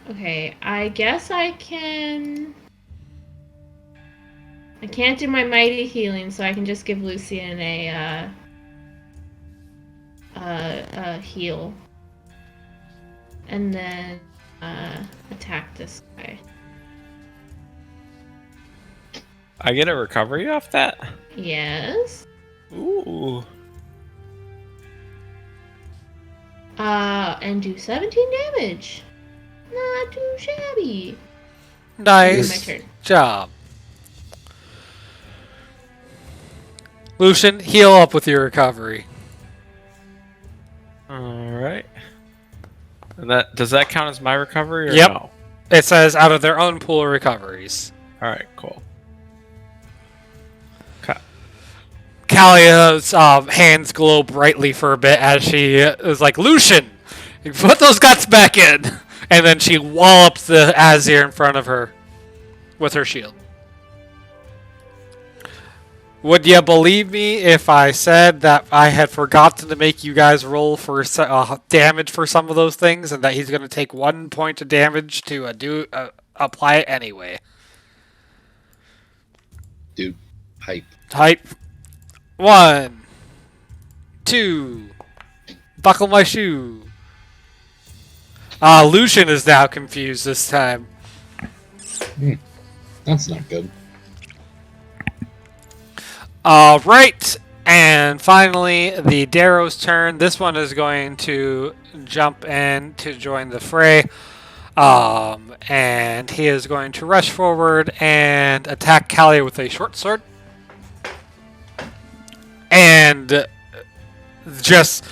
Okay, I guess I can... I can't do my mighty healing, so I can just give Lucian a heal. And then attack this guy. I get a recovery off that? Yes. Ooh. And do 17 damage. Not too shabby. Nice My turn. job. Lucian, heal up with your recovery. Alright. And does that count as my recovery or Yep. no? It says out of their own pool of recoveries. Alright, cool. Kalia's hands glow brightly for a bit as she is like, Lucian, put those guts back in. And then she wallops the Azir in front of her with her shield. Would you believe me if I said that I had forgotten to make you guys roll for damage for some of those things, and that he's going to take 1 point of damage to apply it anyway? Dude, hype. Type 1, 2, buckle my shoe. Lucian is now confused this time. That's not good. Alright, and finally, the Darrow's turn. This one is going to jump in to join the fray. And he is going to rush forward and attack Kalia with a short sword. And just...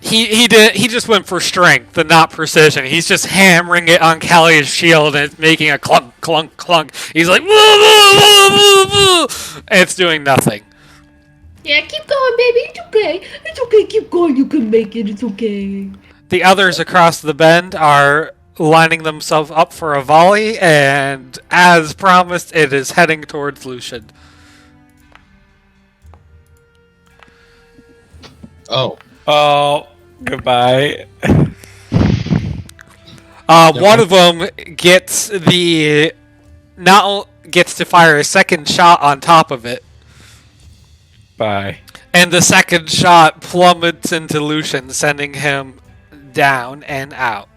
He just went for strength and not precision. He's just hammering it on Kalia's shield and it's making a clunk, clunk, clunk. He's like, woo, woo, woo, woo, woo. And it's doing nothing. Yeah, keep going, baby. It's okay. It's okay. Keep going. You can make it. It's okay. The others across the bend are lining themselves up for a volley, and as promised, it is heading towards Lucian. Oh, goodbye. One of them gets gets to fire a second shot on top of it, Bye. and the second shot plummets into Lucian, sending him down and out.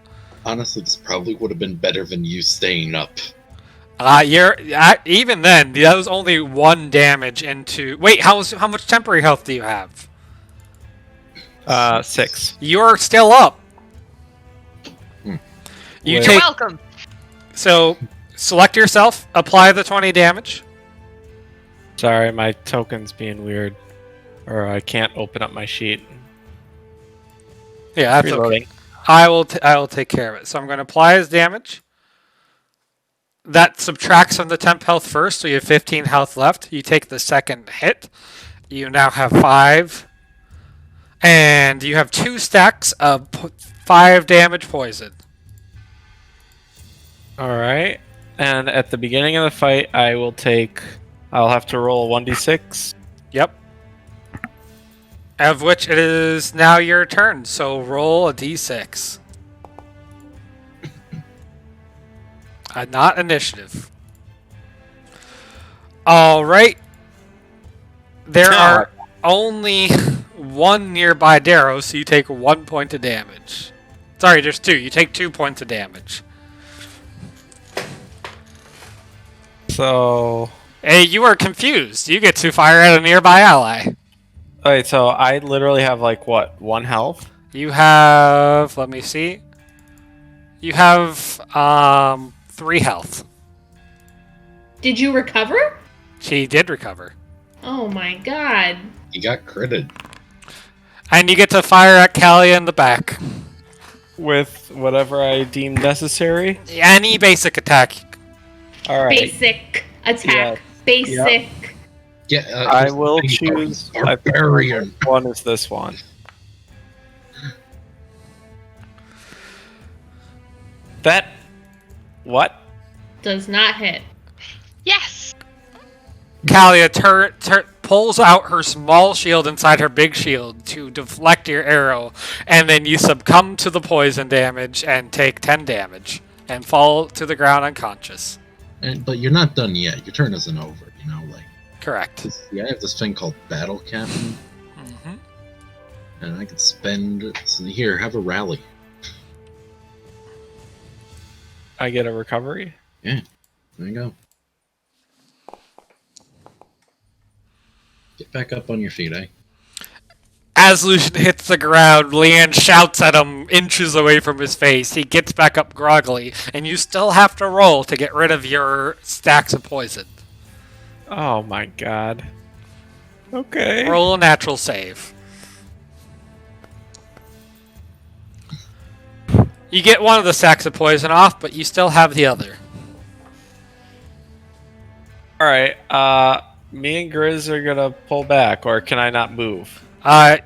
Honestly, this probably would have been better than you staying up. Even then, that was only 1 damage into. Wait, how much temporary health do you have? 6. You're still up. Hmm. You Wait. take Welcome. so select yourself, apply the 20 damage. Sorry, my token's being weird. Or I can't open up my sheet. Yeah, that's Reloading. okay. I will take care of it. So I'm going to apply his damage. That subtracts from the temp health first, so you have 15 health left. You take the second hit. You now have 5. And you have 2 stacks of 5 damage poison. Alright. And at the beginning of the fight, I'll have to roll a 1d6. Yep. Of which it is now your turn, so roll a d6. Not initiative. Alright. There are only 1 nearby Darrow, so you take 1 point of damage. Sorry, there's 2. You take 2 points of damage. So... Hey, you are confused. You get to fire at a nearby ally. Alright, so I literally have, like, what, 1 health? You have... Let me see. You have 3 health. Did you recover? She did recover. Oh my god. You got critted. And you get to fire at Callia in the back. With whatever I deem necessary? Any basic attack. Alright. Basic attack. Yeah. Basic. Yeah, I will choose... Barbarian. One is this one. That... What? Does not hit. Yes. Callia pulls out her small shield inside her big shield to deflect your arrow, and then you succumb to the poison damage and take 10 damage and fall to the ground unconscious. But you're not done yet. Your turn isn't over, you know, like... Correct. Yeah, I have this thing called Battle Captain, Mm-hmm. and I could spend... So here, have a rally. I get a recovery? Yeah, there you go. Get back up on your feet, eh? As Lucian hits the ground, Leanne shouts at him inches away from his face. He gets back up groggily, and you still have to roll to get rid of your stacks of poison. Oh my god. Okay. Roll a natural save. You get one of the stacks of poison off, but you still have the other. Alright, me and Grizz are gonna pull back, or can I not move? I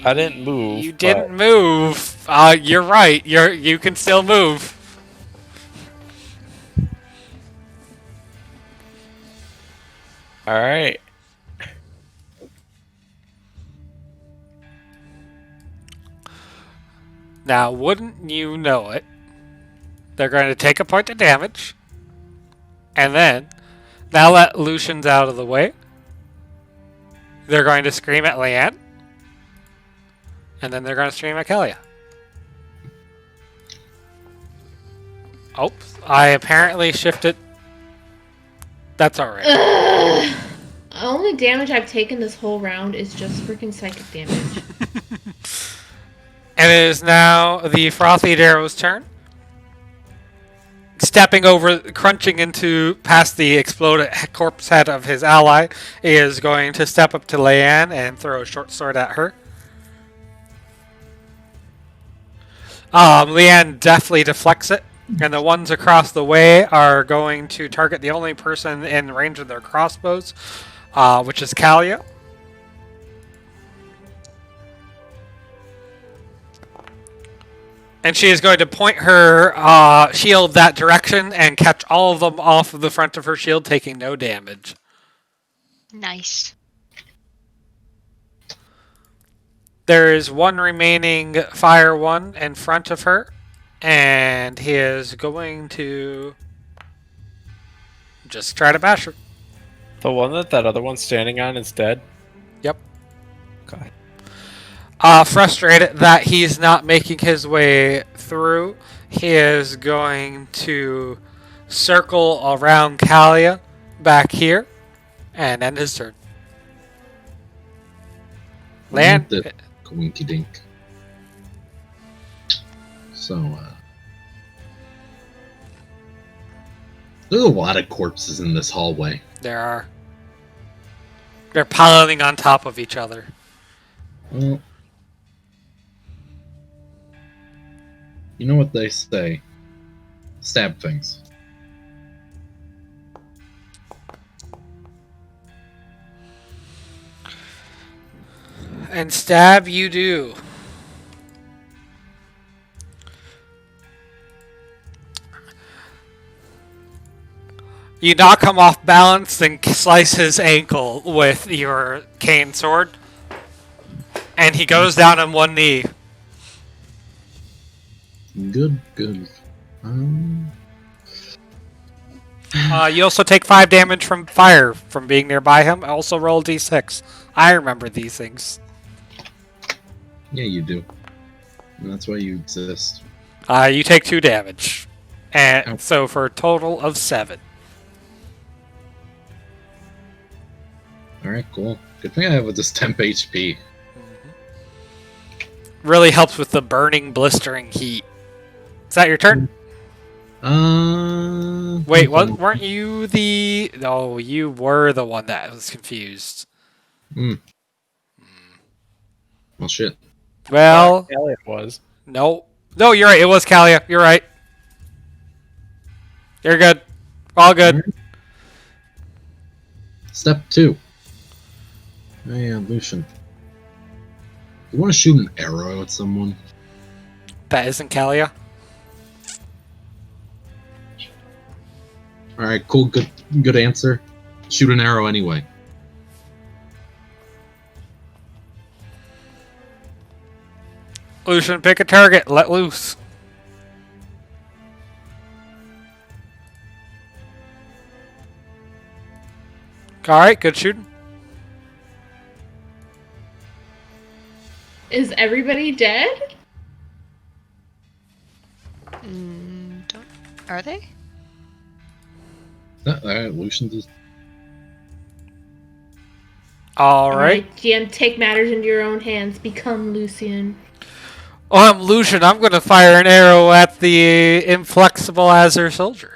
didn't move. You didn't move. You're right. You can still move. Alright. Now, wouldn't you know it? They're going to take a point of damage. And then, now that Lucian's out of the way, they're going to scream at Leanne. And then they're going to scream at Kellia. Oh, I apparently shifted. That's alright. Ugh. Only damage I've taken this whole round is just freaking psychic damage. And it is now the Frothy Darrow's turn. Stepping over, crunching into past the exploded corpse head of his ally, is going to step up to Leanne and throw a short sword at her. Leanne deftly deflects it, and the ones across the way are going to target the only person in range of their crossbows, which is Callia. And she is going to point her shield that direction and catch all of them off of the front of her shield, taking no damage. Nice. There is one remaining fire one in front of her, and he is going to just try to bash her. The one that other one's standing on is dead? Yep. Okay. Frustrated that he's not making his way through, he is going to circle around Callia back here and end his turn. Land. The Winky Dink. So, There's a lot of corpses in this hallway. There are. They're piling on top of each other. Well, you know what they say. Stab things. And stab you do. You knock him off balance and slice his ankle with your cane sword. And he goes down on one knee. Good. You also take 5 damage from fire from being nearby him. Also roll d6. I remember these things. Yeah, you do. And that's why you exist. You take 2 damage. And Ow. so for a total of 7. Alright, cool. Good thing I have with this temp HP. Really helps with the burning, blistering heat. Is that your turn? Wait, weren't you the... No, you were the one that was confused. Well, shit. Well, Elliot was. no. No, you're right. It was Kalia. You're right. You're good. All good. Step 2. Oh yeah, Lucian. You want to shoot an arrow at someone? That isn't Kalia. Alright, cool, good answer. Shoot an arrow anyway. Lucian, pick a target. Let loose. Alright, good shooting. Is everybody dead? Are they? Alright, Lucian just... Alright. GM, take matters into your own hands. Become Lucian. Oh, I'm Lucian. I'm going to fire an arrow at the inflexible Azure soldier.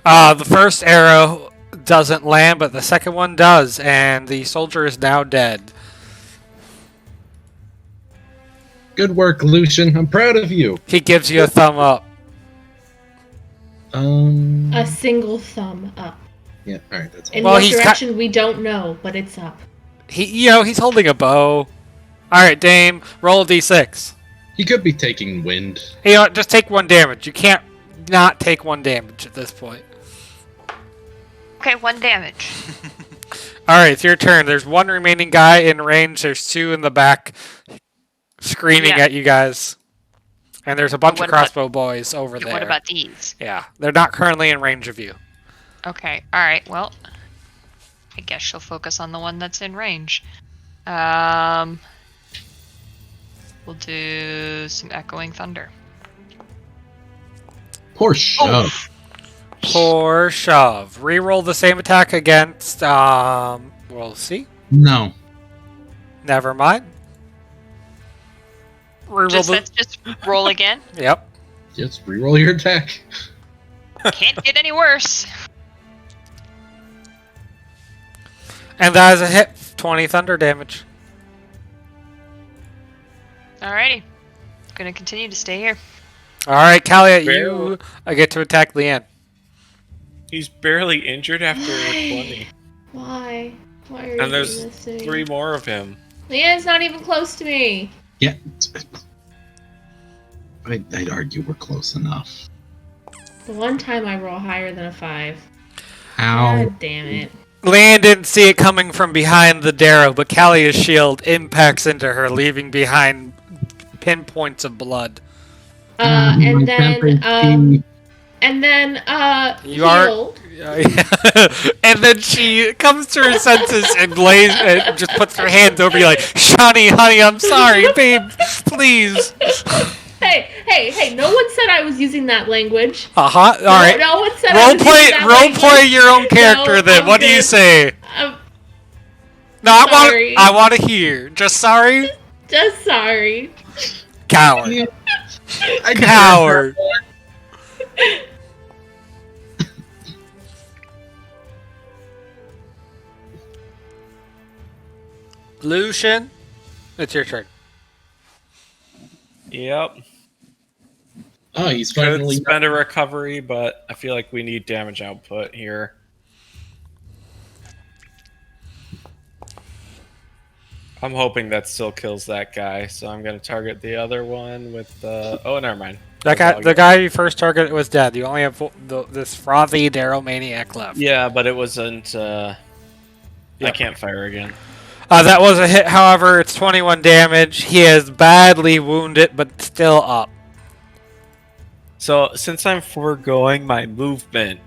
The first arrow doesn't land, but the second one does, and the soldier is now dead. Good work, Lucian. I'm proud of you. He gives you a thumb up. A single thumb up. Yeah, alright, that's all. In Well, what he's direction, we don't know, but it's up. He's holding a bow. Alright, Dame, roll a d6. He could be taking wind. Hey, just take 1 damage. You can't not take 1 damage at this point. Okay, 1 damage. Alright, it's your turn. There's 1 remaining guy in range. There's 2 in the back screaming Yeah. at you guys. And there's a bunch of what about- crossbow boys over there. What about these? Yeah, they're not currently in range of you. Okay, alright, well, I guess she'll focus on the one that's in range. We'll do some Echoing Thunder. Poor shove. Poor shove. Reroll the same attack against, we'll see. No. Never mind. Let's just roll again. Yep. Just reroll your attack. Can't get any worse. And that is a hit. 20 thunder damage. Alrighty. Gonna continue to stay here. Alright, Kalia, you get to attack Leanne. He's barely injured after 20. Why? Why are you And there's doing this to me? 3 more of him. Leanne's not even close to me. Yeah. I'd argue we're close enough. The one time I roll higher than a 5. Ow. God damn it. Leanne didn't see it coming from behind the Darrow, but Kalia's shield impacts into her, leaving behind pinpoints of blood. And then, You are- heal. And then she comes to her senses and just puts her hands over you like, Shani, honey, I'm sorry, babe, please. Hey! No one said I was using that language. All right. No one said I was using that language. Roleplay your own character. No, then I'm what do you good. say? No, Sorry. I want to hear. Just sorry. Just sorry. Coward. I Coward. Lucian, it's your turn. Yep. Oh, he's Could finally. spend a recovery, but I feel like we need damage output here. I'm hoping that still kills that guy, so I'm going to target the other one with the... Oh, never mind. The guy you first targeted was dead. You only have this frothy Darrow Maniac left. Yeah, but it wasn't... I can't fire again. That was a hit, however, it's 21 damage. He is badly wounded, but still up. So, since I'm foregoing my movement,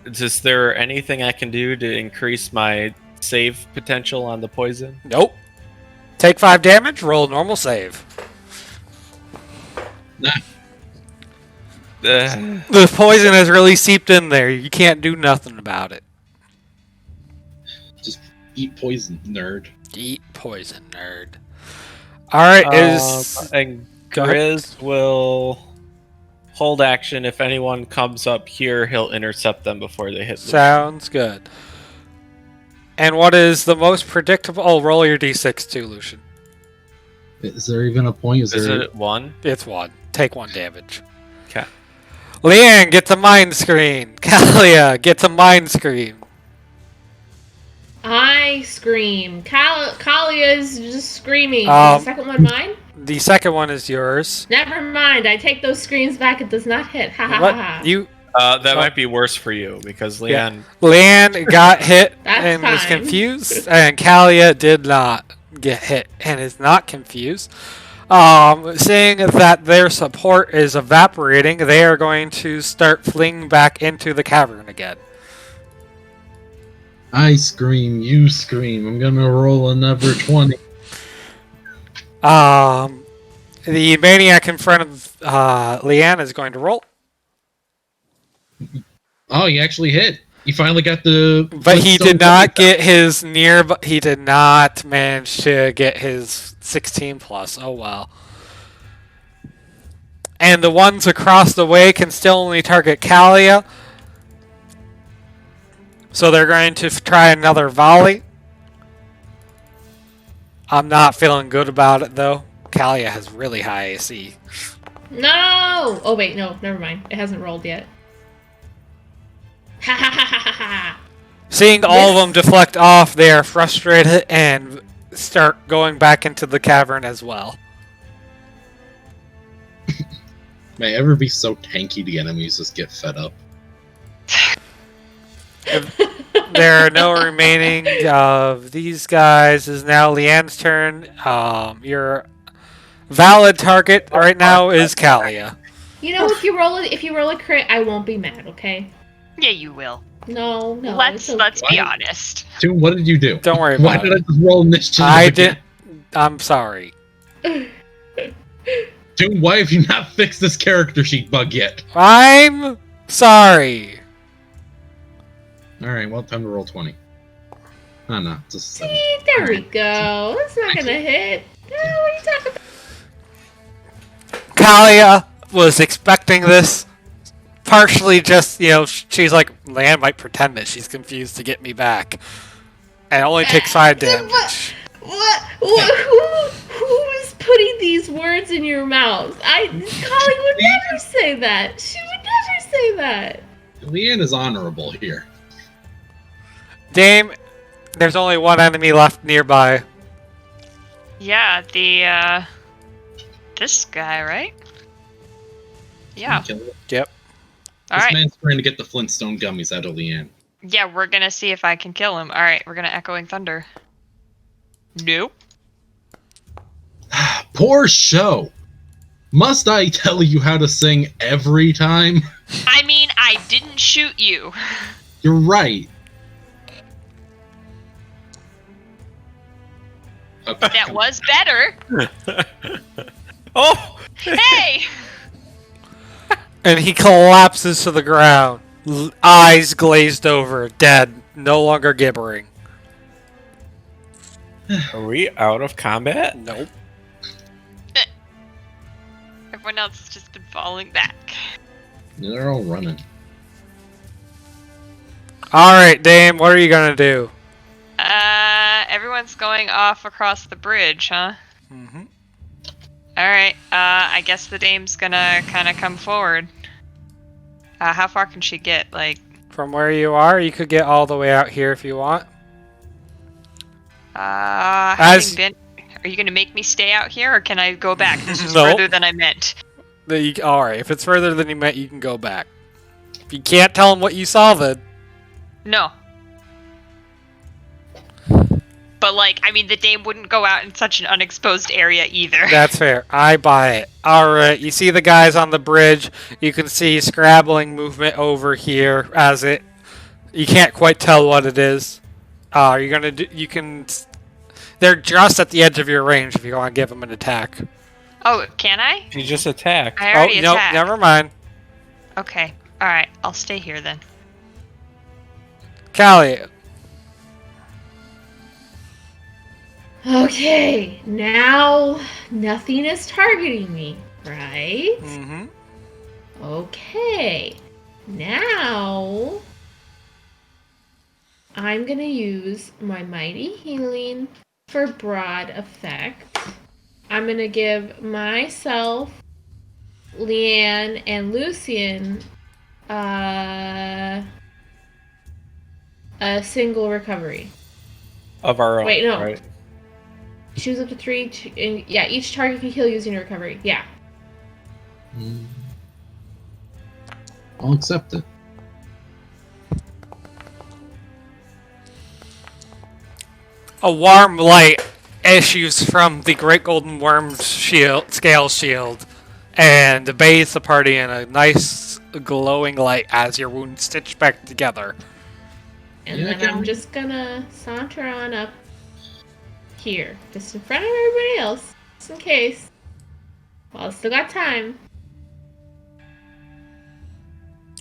is there anything I can do to increase my save potential on the poison? Nope. Take 5 damage, roll normal save. Nah, The poison has really seeped in there. You can't do nothing about it. just eat poison, nerd. Eat poison, nerd. Alright, And Go ahead. Grizz will hold action. If anyone comes up here, he'll intercept them before they hit. sounds good. And what is the most predictable... Oh, roll your d6 too, Lucian. Is there even a point? Is it 1? It's 1. Take 1 damage. Okay. Leanne gets a mind screen. Kalia gets a mind screen. I scream. Kalia's just screaming. Is Um, the second one mine? The second one is yours. Never mind. I take those screams back. It does not hit. Ha ha ha ha. What? You... That might be worse for you because Leanne. Leanne got hit That's and was fine. confused, and Kalia did not get hit and is not confused. Seeing that their support is evaporating, they are going to start fleeing back into the cavern again. I scream, you scream. I'm gonna roll another 20. The maniac in front of Leanne is going to roll, Oh, he actually hit. He finally got the. but he did not get his near. He did not manage to get his 16 plus. Oh well. And the ones across the way can still only target Kalia. So they're going to try another volley. I'm not feeling good about it, though. Kalia has really high AC. No! Oh, wait. No. Never mind. It hasn't rolled yet. Ha ha ha ha ha ha. Seeing all of them deflect off, they are frustrated and start going back into the cavern as well. May ever be so tanky the enemies just get fed up. There are no remaining of these guys. Is now Leanne's turn. Your valid target right now is Kalia. You know, if you roll a crit, I won't be mad. Okay? Yeah, you will. No. Let's it's okay. be honest. Dude, what did you do? Don't worry Why about did I it. just roll initiative? I again? did. I'm sorry. Dude, why have you not fixed this character sheet bug yet? I'm sorry. Alright, well, time to roll 20. Oh, no, just 7. See, there we go. That's not gonna hit. No, what are you talking about? Kalia was expecting this. Partially just, she's like, Leanne might pretend that she's confused to get me back. And it only takes 5 damage. What? Who is putting these words in your mouth? Colleen would never say that. She would never say that. Leanne is honorable here. Dame, there's only one enemy left nearby. Yeah, this guy, right? Yeah. Kill her. Yep. All This right. man's trying to get the Flintstone gummies out of Leanne. Yeah, we're gonna see if I can kill him. All right, we're gonna Echoing Thunder. Nope. Poor show. Must I tell you how to sing every time? I mean, I didn't shoot you. You're right. That was better. Oh, Hey! And he collapses to the ground, eyes glazed over, dead, no longer gibbering. Are we out of combat? Nope. Everyone else has just been falling back. They're all running. Alright, Dame, what are you gonna do? Everyone's going off across the bridge, huh? Mm-hmm. Alright, I guess the dame's gonna kind of come forward. How far can she get? Like, From where you are, you could get all the way out here if you want. having been... Are you gonna make me stay out here, or can I go back? This is Nope. further than I meant. Alright, if it's further than you meant, you can go back. If you can't tell them what you saw, then... No. But, like, I mean, the dame wouldn't go out in such an unexposed area either. That's fair. I buy it. Alright, you see the guys on the bridge. You can see scrabbling movement over here as it... You can't quite tell what it is. You're gonna do... You can... They're just at the edge of your range if you want to give them an attack. Oh, can I? You just attacked. I already no, attacked. never mind. Okay. Alright, I'll stay here then. Callie. Okay, now nothing is targeting me, right? Mm-hmm. Okay, now I'm gonna use my Mighty Healing for broad effect. I'm gonna give myself, Leanne, and Lucian a single recovery. Of our own. Wait, no. Right? Choose up to 3. Yeah, each target can heal using a recovery. Yeah. I'll accept it. A warm light issues from the Great Golden Worm's scale shield and bathes the party in a nice glowing light as your wounds stitch back together. And Yeah, then I'm just gonna saunter on up here, just in front of everybody else, just in case. Well, I still got time.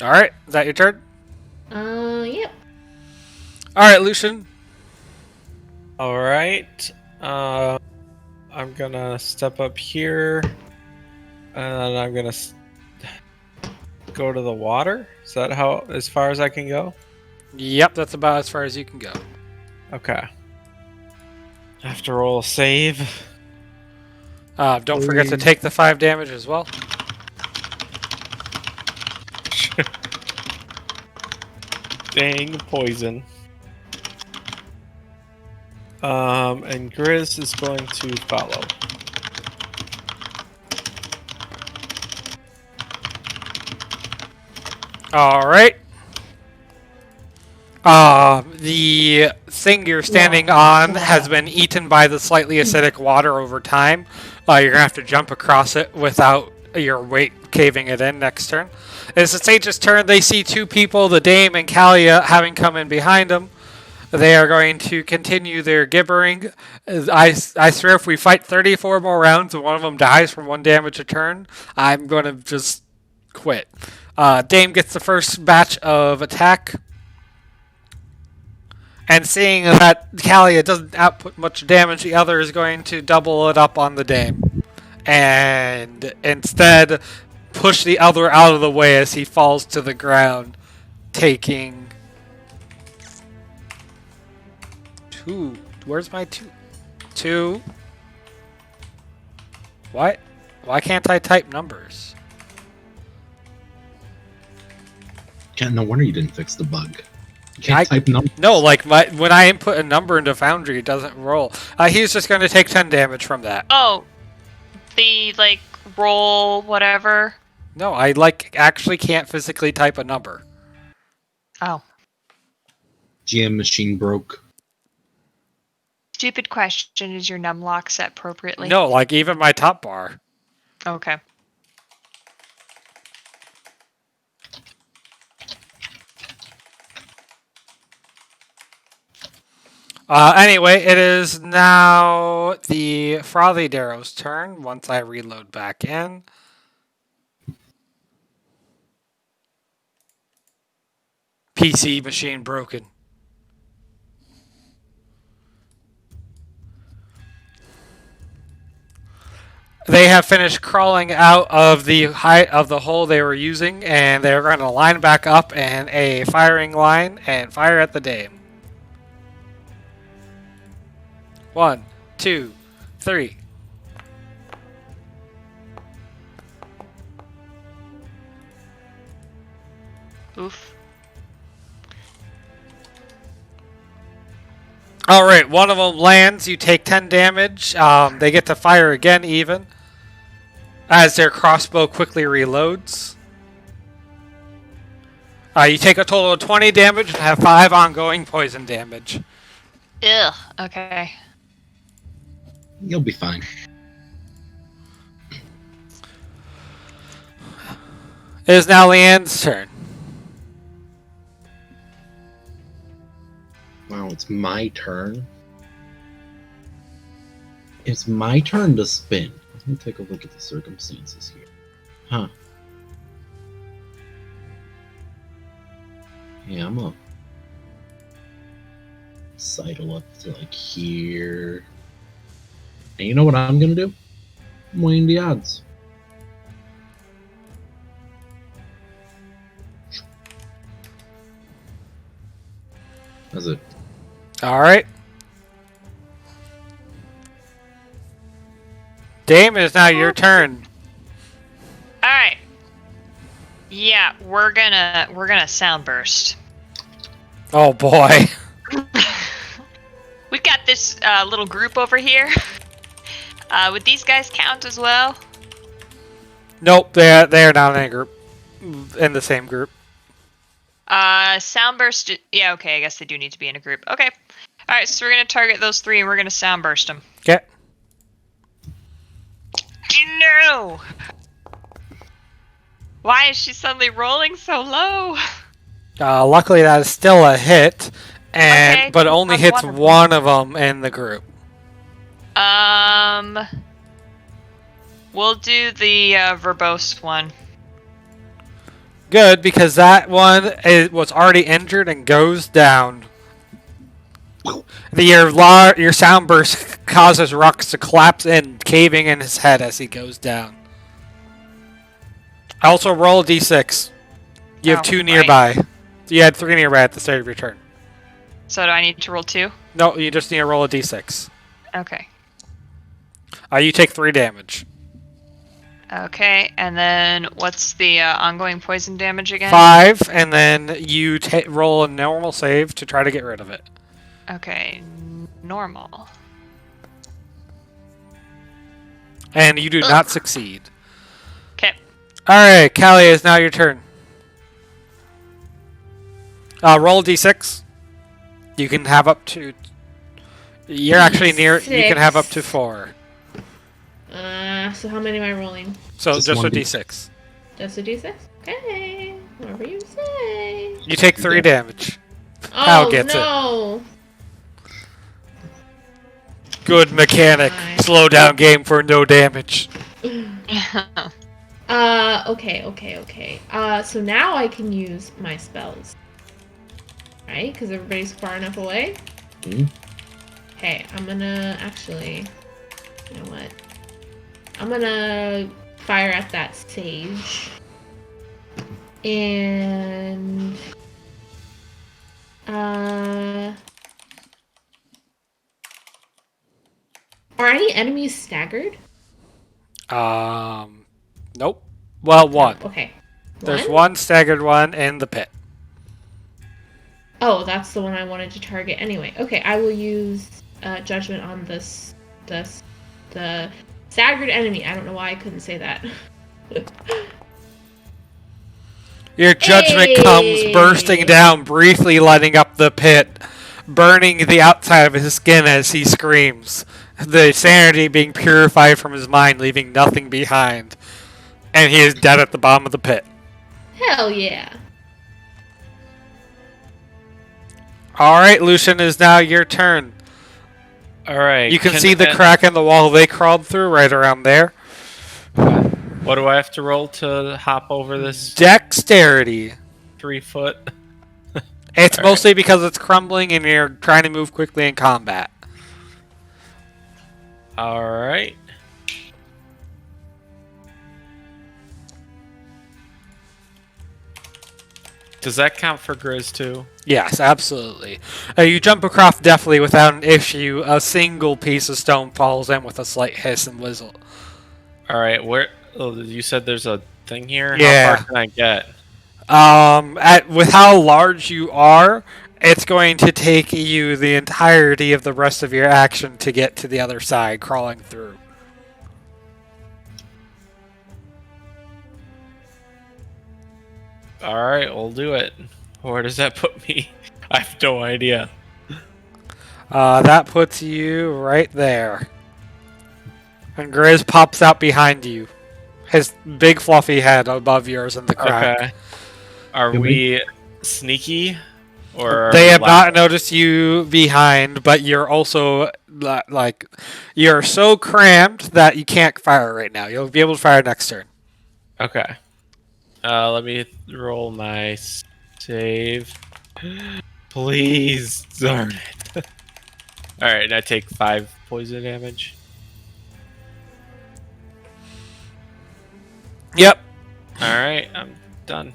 Alright, is that your turn? Yep. Alright, Lucian. Alright. I'm gonna step up here. And I'm gonna go to the water. Is that as far as I can go? Yep, that's about as far as you can go. Okay. I have to roll a save. Don't forget to take the 5 damage as well. Dang poison. And Grizz is going to follow. Alright. The thing you're standing on has been eaten by the slightly acidic water over time. You're going to have to jump across it without your weight caving it in next turn. It's the sage's turn. They see 2 people, the Dame and Kalia, having come in behind them. They are going to continue their gibbering. I swear if we fight 34 more rounds and one of them dies from 1 damage a turn, I'm going to just quit. Dame gets the first batch of attack. And seeing that Kalia doesn't output much damage, the other is going to double it up on the Dame. And instead push the other out of the way as he falls to the ground, taking 2. Where's my 2? 2. What? Why can't I type numbers? No wonder you didn't fix the bug. You can't type numbers. No, like when I input a number into Foundry, it doesn't roll. He's just going to take 10 damage from that. Oh, the, like, roll whatever? No, I, actually can't physically type a number. Oh. GM machine broke. Stupid question, is your numlock set appropriately? No, even my top bar. Okay. Anyway, it is now the Frothy Darrow's turn once I reload back in. PC machine broken. They have finished crawling out of the height of the hole they were using, and they're going to line back up in a firing line and fire at the dame. 1, 2, 3. Oof. All right, one of them lands. You take 10 damage. They get to fire again, even as their crossbow quickly reloads. You take a total of 20 damage and have 5 ongoing poison damage. Ew. Okay. You'll be fine. It is now Leanne's turn. Wow, it's my turn. It's my turn to spin. Let me take a look at the circumstances here. Huh. Yeah, I'm up. Sidle up to like here. And you know what I'm gonna do? I'm weighing the odds. That's it. All right. Dame, it is now your turn. All right. Yeah, we're gonna sound burst. Oh boy. We've got this little group over here. Would these guys count as well? Nope, they're not in a group. In the same group. Soundburst. Yeah, okay. I guess they do need to be in a group. Okay. All right. So we're gonna target those 3, and we're gonna soundburst them. Okay. No. Why is she suddenly rolling so low? Luckily, that is still a hit, and Okay, but only that's hits wonderful. one of them in the group. We'll do the verbose one. Good, because that one was already injured and goes down. Your sound burst causes Rux to collapse in, caving in his head as he goes down. Also, roll a d6. You have Oh, 2 right. nearby. You had 3 nearby at the start of your turn. So do I need to roll 2? No, you just need to roll a d6. Okay. You take 3 damage. Okay, and then what's the ongoing poison damage again? 5, and then you roll a normal save to try to get rid of it. Okay, normal. And you do not succeed. Okay. Alright, Callie, it's now your turn. Roll a d6. You can have up to... You're actually near... You can have up to 4. So how many am I rolling? So Just just a one d6. Just a d6? Okay. Whatever you say. You take 3 Yeah. damage. Oh, Hal gets no. Good mechanic. Fine. Slow down game for no damage. Okay. So now I can use my spells. Right? Because everybody's far enough away? Hmm? Okay, I'm gonna actually... You know what? I'm gonna fire at that sage. And... Are any enemies staggered? Nope. Well, one. Okay. There's one staggered one in the pit. Oh, that's the one I wanted to target anyway. Okay, I will use judgment on the staggered enemy. I don't know why I couldn't say that. Your judgment comes bursting down, briefly lighting up the pit, burning the outside of his skin as he screams. The sanity being purified from his mind, leaving nothing behind. And he is dead at the bottom of the pit. Hell yeah. All right, Lucian, is now your turn. All right. You can see the crack in the wall they crawled through right around there. What do I have to roll to hop over this Dexterity. 3 foot? It's All mostly because it's crumbling and you're trying to move quickly in combat. All right. Does that count for Grizz too? Yes, absolutely. You jump across deftly without an issue. A single piece of stone falls in with a slight hiss and whistle. All right. Where? Oh, you said there's a thing here. Yeah. How far can I get? With how large you are, it's going to take you the entirety of the rest of your action to get to the other side, crawling through. All right, we'll do it. Where does that put me? I have no idea. That puts you right there. And Grizz pops out behind you. His big fluffy head above yours in the crack. Okay. Are we sneaky? Or They have not noticed you behind, but you're also, like, you're so cramped that you can't fire right now. You'll be able to fire next turn. Okay. Let me roll my save. Please, darn it. Alright, and I take 5 poison damage. Yep. Alright, I'm done.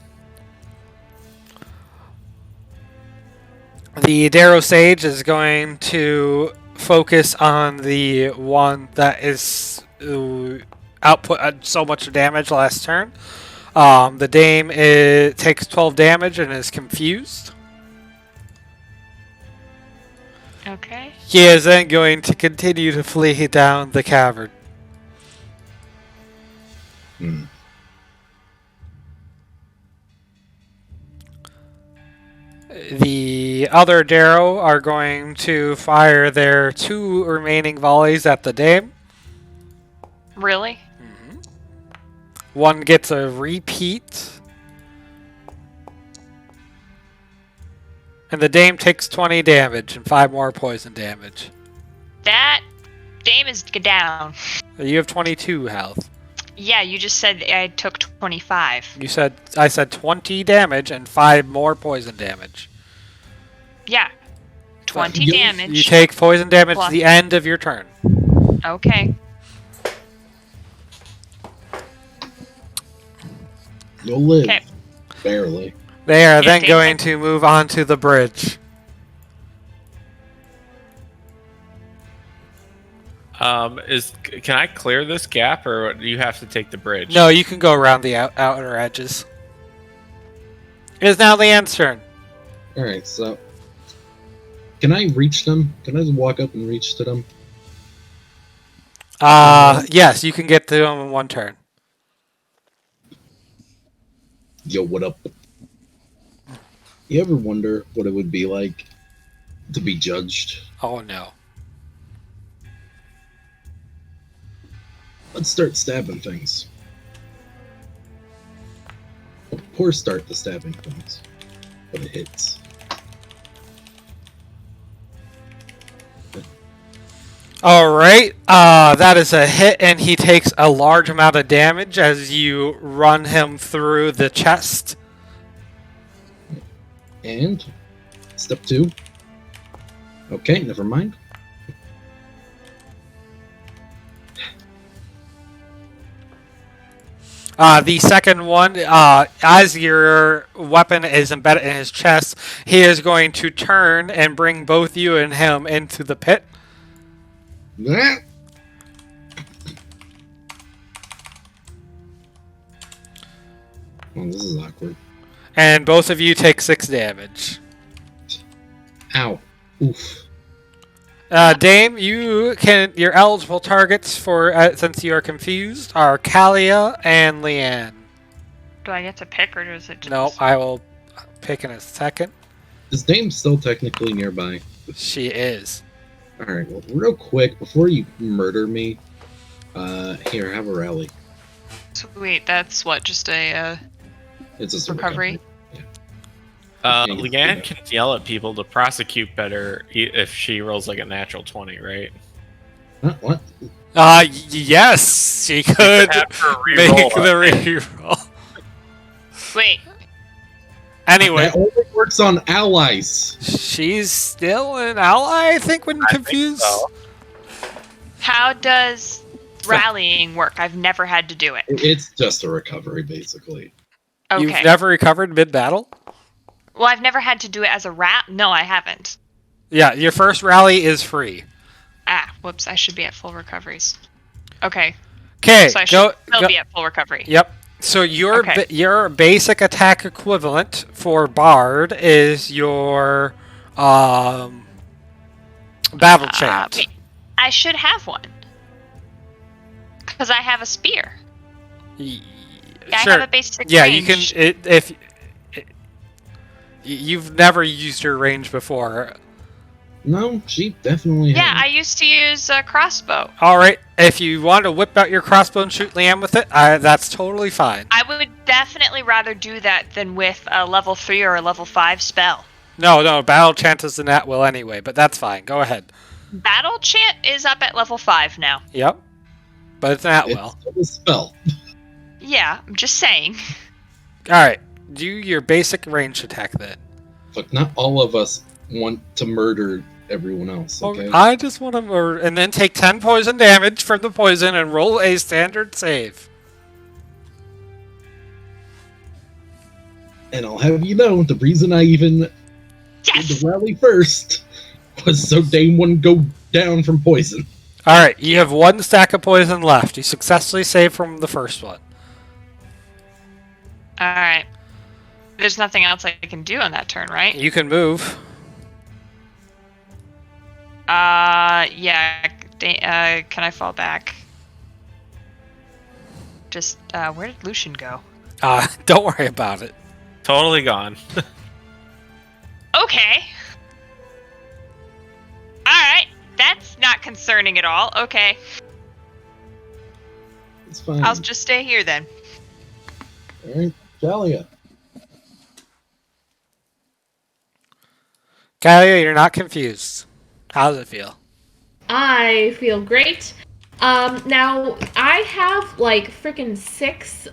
The Darrow Sage is going to focus on the one that is output so much damage last turn. The Dame takes 12 damage and is confused. Okay. He is then going to continue to flee down the cavern. Hmm. The other Darrow are going to fire their 2 remaining volleys at the Dame. Really? One gets a repeat. And the Dame takes 20 damage and 5 more poison damage. That Dame is down. You have 22 health. Yeah, you just said I took 25. I said 20 damage and 5 more poison damage. Yeah. 20 you- damage. You take poison damage Plus. at the end of your turn. Okay. You'll live. Okay. Barely. They are Yeah, then Dame going takes- to move on to the bridge. Can I clear this gap, or do you have to take the bridge? No, you can go around the outer edges. It is now Leanne's turn. Alright, so. Can I reach them? Can I just walk up and reach to them? Yes, you can get to them in one turn. Yo, what up? You ever wonder what it would be like to be judged? Oh no. Let's start stabbing things. Poor start to stabbing things, but it hits. Alright, that is a hit, and he takes a large amount of damage as you run him through the chest. And step 2. Okay, never mind. The second one, as your weapon is embedded in his chest, he is going to turn and bring both you and him into the pit. Ah! Oh, this is awkward. And both of you take 6 damage. Ow. Oof. Dame, your eligible targets for since you are confused are Kalia and Leanne. Do I get to pick, or does it just... No, I will pick in a second. Is Dame still technically nearby? She is. Alright, well, real quick, before you murder me, here, have a rally. Sweet, that's what, just a It's just a recovery? Leanne can yell at people to prosecute better if she rolls like a natural 20, right? What? Yes, she could have her make re-roll the reroll. Wait, Anyway, That only works on allies. she's still an ally, I think, when confused. so. how does rallying work? I've never had to do it. It's just a recovery, basically. Okay. You've never recovered mid-battle? Well, I've never had to do it as a rat. No, I haven't. Yeah, your first rally is free. Ah, whoops! I should be at full recoveries. Okay, Okay, so I should still be at full recovery. Yep. So your Okay. your basic attack equivalent for Bard is your battle chant. Wait, I should have one because I have a spear. Y- I sure. have a basic Yeah, range. you can. You've never used your range before. No, she definitely Yeah, hasn't. I used to use a crossbow. All right. If you want to whip out your crossbow and shoot Liam with it, that's totally fine. I would definitely rather do that than with a level 3 or a level 5 spell. No, battle chant is an at will anyway, but that's fine. Go ahead. Battle chant is up at level 5 now. Yep. But it's an at will. It's a spell. Yeah, I'm just saying. All right. Do your basic range attack then. But not all of us want to murder everyone else, okay? I just want to murder, and then take 10 poison damage from the poison and roll a standard save. And I'll have you know, the reason I even did Yes! the rally first was so Dane wouldn't go down from poison. All right, you have 1 stack of poison left. You successfully saved from the first one. Alright. There's nothing else I can do on that turn, right? You can move. Yeah. Can I fall back? Just, where did Lucian go? Don't worry about it. Totally gone. Okay. Alright. That's not concerning at all. Okay. It's fine. I'll just stay here then. Alright, Jalia. Kalia, you're not confused. How does it feel? I feel great. Now I have like freaking 6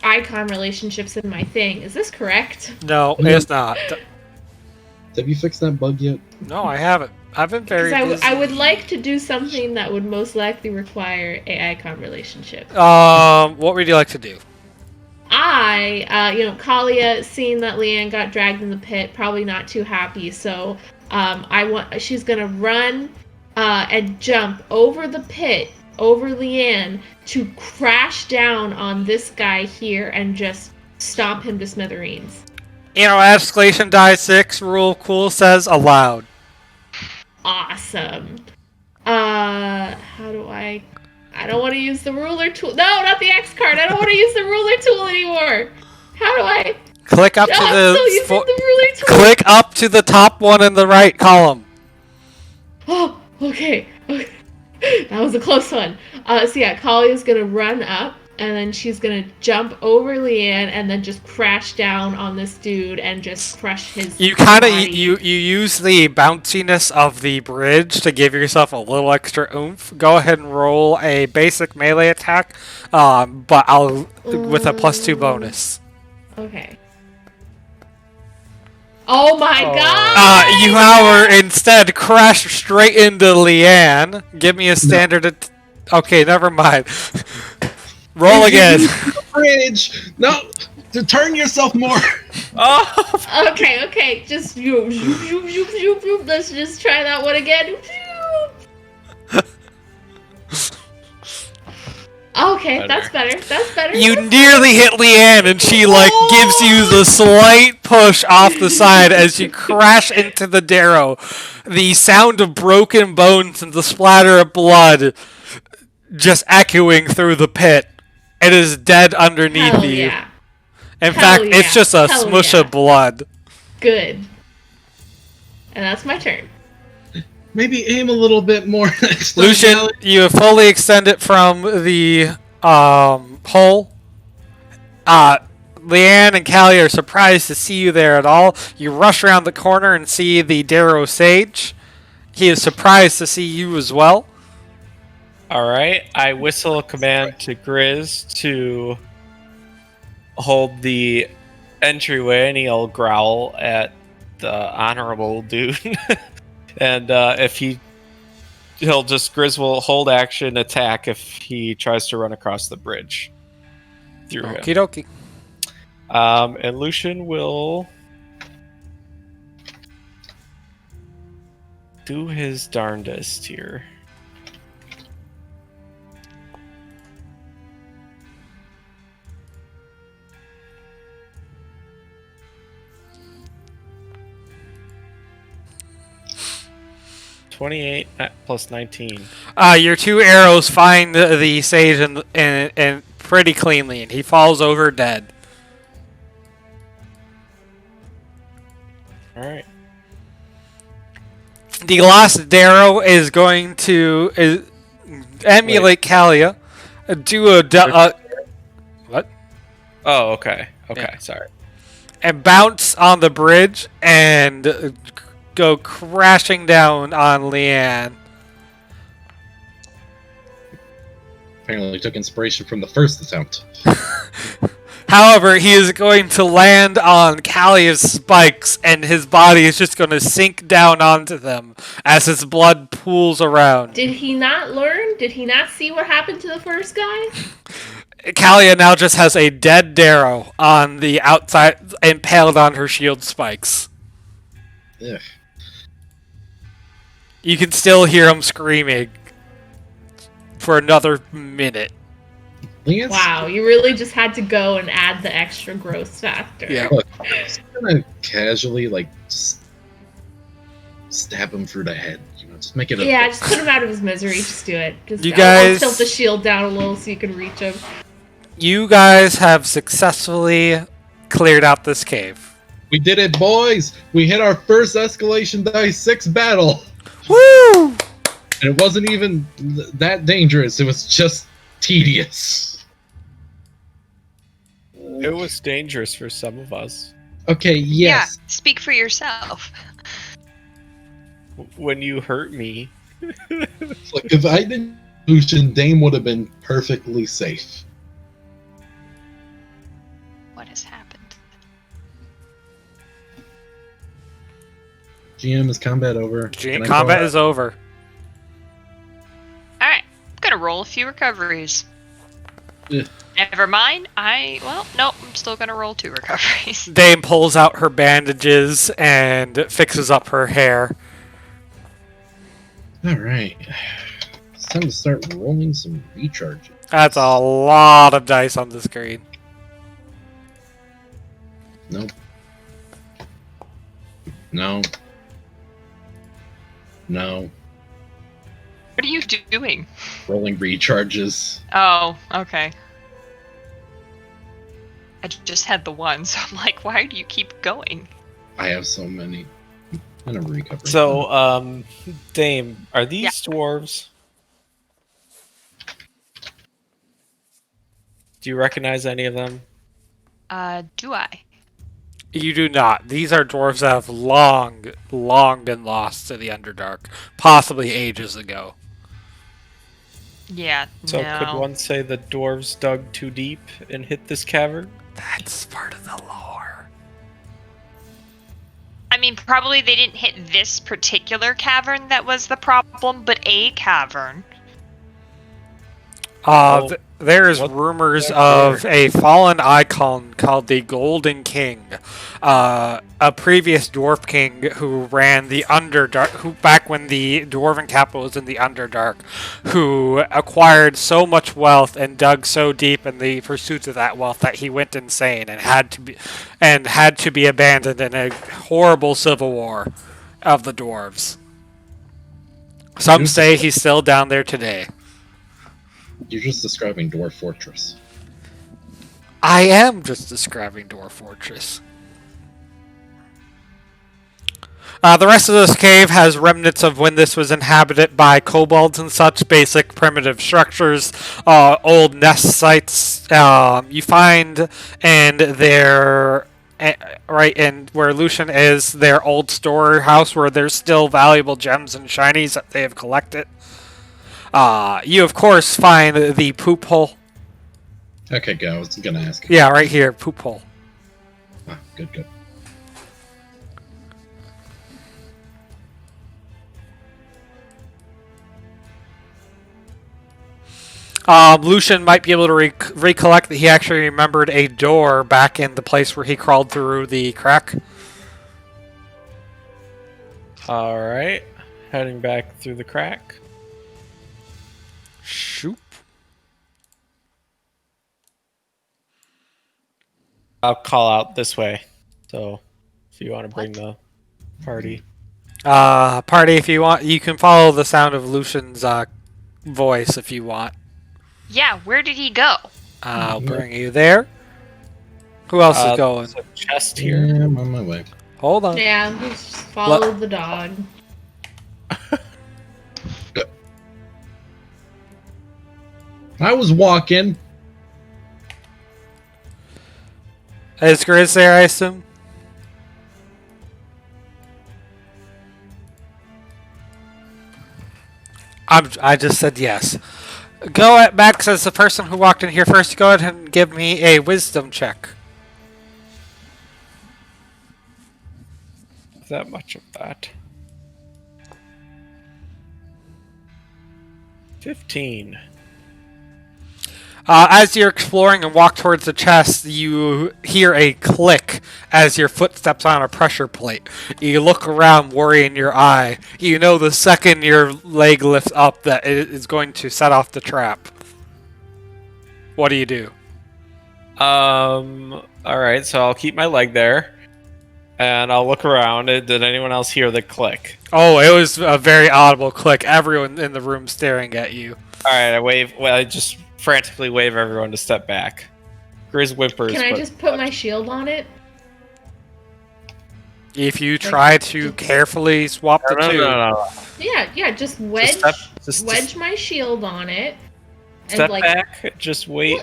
icon relationships in my thing. Is this correct? No, it's not. Have you fixed that bug yet? No, I haven't. I've been very Because busy. I would like to do something that would most likely require a icon relationship. What would you like to do? Kalia, seeing that Leanne got dragged in the pit, probably not too happy. So, she's gonna run, and jump over the pit, over Leanne, to crash down on this guy here and just stomp him to smithereens. Escalation die 6 rule cool says allowed. Awesome. How do I don't want to use the ruler tool. No, not the X card. I don't want to use the ruler tool anymore. How do I? Click up No, to I'm the still using the ruler tool. click up to the top one in the right column. Oh, okay. That was a close one. Kalia's gonna run up, and then she's gonna jump over Leanne, and then just crash down on this dude and just crush his You kind of body. you use the bounciness of the bridge to give yourself a little extra oomph. Go ahead and roll a basic melee attack, but I'll with a +2 bonus. Okay. Oh my god! You, however, instead crash straight into Leanne. Give me a standard. Okay, never mind. Roll again. Bridge! No! To turn yourself more! Oh! Okay, just zoom, zoom, zoom, zoom, zoom, zoom. Let's just try that one again. Okay, that's better. You nearly hit Leanne, and she gives you the slight push off the side as you crash into the Darrow. The sound of broken bones and the splatter of blood just echoing through the pit. It is dead underneath Hell you. yeah. In Hell fact, yeah. it's just a Hell smush yeah. of blood. Good. And that's my turn. Maybe aim a little bit more next time, Lucian, Jalia. you fully extend it from the hole. Leanne and Callie are surprised to see you there at all. You rush around the corner and see the Darrow Sage. He is surprised to see you as well. All right, I whistle a command to Grizz to hold the entryway, and he'll growl at the honorable dude. And if Grizz will hold action attack if he tries to run across the bridge through him. Okie dokie. And Lucian will do his darndest here. +28 plus 19. Your 2 arrows find the sage and pretty cleanly, and he falls over dead. All right. The last Darrow is going to emulate Kalia. Do a what? Oh, okay. Okay, Yeah. sorry. And bounce on the bridge and go crashing down on Leanne. Apparently took inspiration from the first attempt. However, he is going to land on Kalia's spikes, and his body is just going to sink down onto them as his blood pools around. Did he not learn? Did he not see what happened to the first guy? Kalia now just has a dead Darrow on the outside, impaled on her shield spikes. Ugh. You can still hear him screaming for another minute. Leanne's Wow, you really just had to go and add the extra gross factor. Yeah. gonna casually stab him through the head. You know, just make it. Yeah, just put him out of his misery. Just do it. Just You I'll guys- tilt the shield down a little so you can reach him. You guys have successfully cleared out this cave. We did it, boys! We hit our first escalation dice 6 battle, Woo! and it wasn't even that dangerous. It was just tedious. It was dangerous for some of us. Okay, yes. Yeah, speak for yourself. When you hurt me, Look, if I didn't Lucian, Dame would have been perfectly safe. What has happened? GM, is combat over? Can I Combat go? is over. Alright, I'm gonna roll a few recoveries. Ugh. Never mind. Nope, I'm still gonna roll 2 recoveries. Dame pulls out her bandages and fixes up her hair. Alright. It's time to start rolling some recharges. That's a lot of dice on the screen. Nope. No. No. What are you doing? Rolling recharges. Oh, okay. I just had the 1, so I'm like, why do you keep going? I have so many. I'm gonna recover. so Dame, are these dwarves? Do you recognize any of them? Do I? You do not. These are dwarves that have long been lost to the Underdark, possibly ages ago. Yeah, So no. could one say the dwarves dug too deep and hit this cavern? That's part of the lore. I mean, probably they didn't hit this particular cavern that was the problem, but a cavern. Well, There's what- rumors what of a fallen icon called the Golden King, a previous dwarf king who ran the Underdark, who back when the dwarven capital was in the Underdark, who acquired so much wealth and dug so deep in the pursuit of that wealth that he went insane and had to be abandoned in a horrible civil war of the dwarves. Some say he's still down there today. You're just describing Dwarf Fortress. I am just describing Dwarf Fortress. The rest of this cave has remnants of when this was inhabited by kobolds and such, basic primitive structures, old nest sites. You find, and their right in where Lucian is, their old storehouse where there's still valuable gems and shinies that they have collected. You of course find the poop hole. Okay, go. I was gonna ask. Yeah, right here, poop hole. Ah, good, good. Lucian might be able to recollect that he actually remembered a door back in the place where he crawled through the crack. All right, heading back through the crack. Shoop. I'll call out this way. So, if you want to bring the party. Party, if you want, you can follow the sound of Lucian's voice if you want. Yeah, where did he go? I'll bring you there. Who else is going? There's a chest Yeah, here. I'm on my way. Hold on. Yeah, just follow the dog. I was walking. Is Grizz there, I assume? I just said yes. Go at Max as the person who walked in here first. Go ahead and give me a wisdom check. That much of that. 15. As you're exploring and walk towards the chest, you hear a click as your foot steps on a pressure plate. You look around, worry in your eye. You know the second your leg lifts up that it is going to set off the trap. What do you do? All right, so I'll keep my leg there, and I'll look around. Did anyone else hear the click? Oh, it was a very audible click. Everyone in the room staring at you. All right, I wave. Well, I just frantically wave everyone to step back. Grizz whimpers. Can I but- just put my shield on it? If you try to carefully swap the two. No. Yeah, just wedge Just my shield on it. step back. Just wait.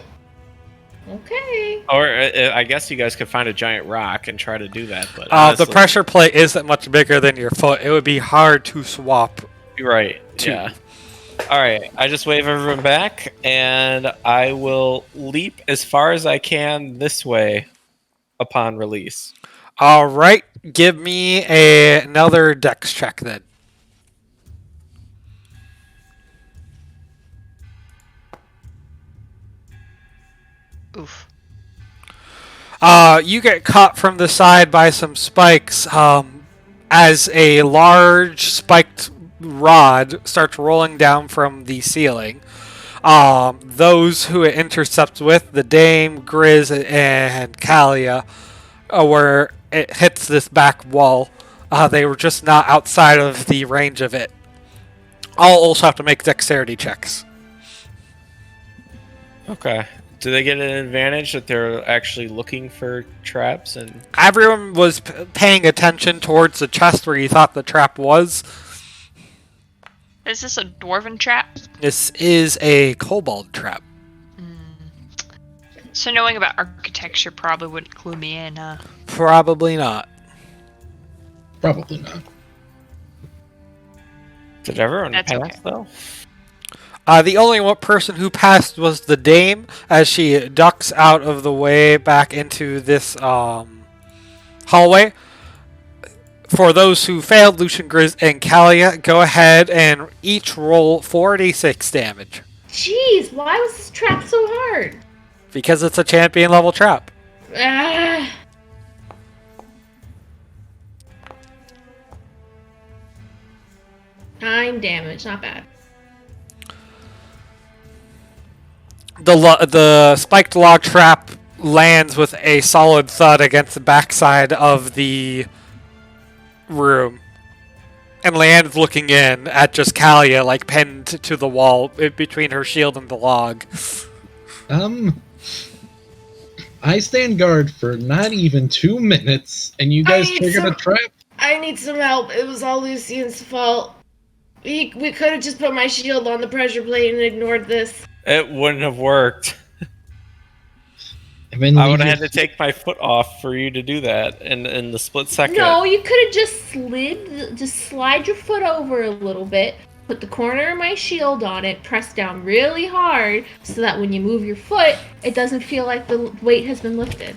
Okay. Or I guess you guys could find a giant rock and try to do that. But The honestly, pressure plate isn't much bigger than your foot. It would be hard to swap. Right. Yeah. All right. I just wave everyone back, and I will leap as far as I can this way upon release. All right, give me another dex check then. Oof. You get caught from the side by some spikes as a large spiked rod starts rolling down from the ceiling. Those who it intercepts with, the Dame, Grizz, and Kalia, where it hits this back wall, they were just not outside of the range of it. All also have to make dexterity checks. Okay. Do they get an advantage that they're actually looking for traps? And Everyone was paying attention towards the chest where you thought the trap was. Is this a dwarven trap? This is a kobold trap. So knowing about architecture probably wouldn't clue me in, huh? Probably not. Probably not. did everyone That's pass okay. though? The only one person who passed was the Dame as she ducks out of the way back into this hallway. For those who failed, Lucian, Grizz, and Kalia, go ahead and each roll 4d6 damage. Jeez, why was this trap so hard? Because it's a champion level trap. Ah. Nine damage, not bad. The spiked log trap lands with a solid thud against the backside of the room. And lands looking in at just Kalia, like pinned to the wall between her shield and the log. I stand guard for not even 2 minutes, and you guys triggered a trap? I need some help. It was all Lucian's fault. We could have just put my shield on the pressure plate and ignored this. It wouldn't have worked. I mean, I would have had to take my foot off for you to do that in the split second. No, you could have just slide your foot over a little bit, put the corner of my shield on it, press down really hard so that when you move your foot, it doesn't feel like the weight has been lifted.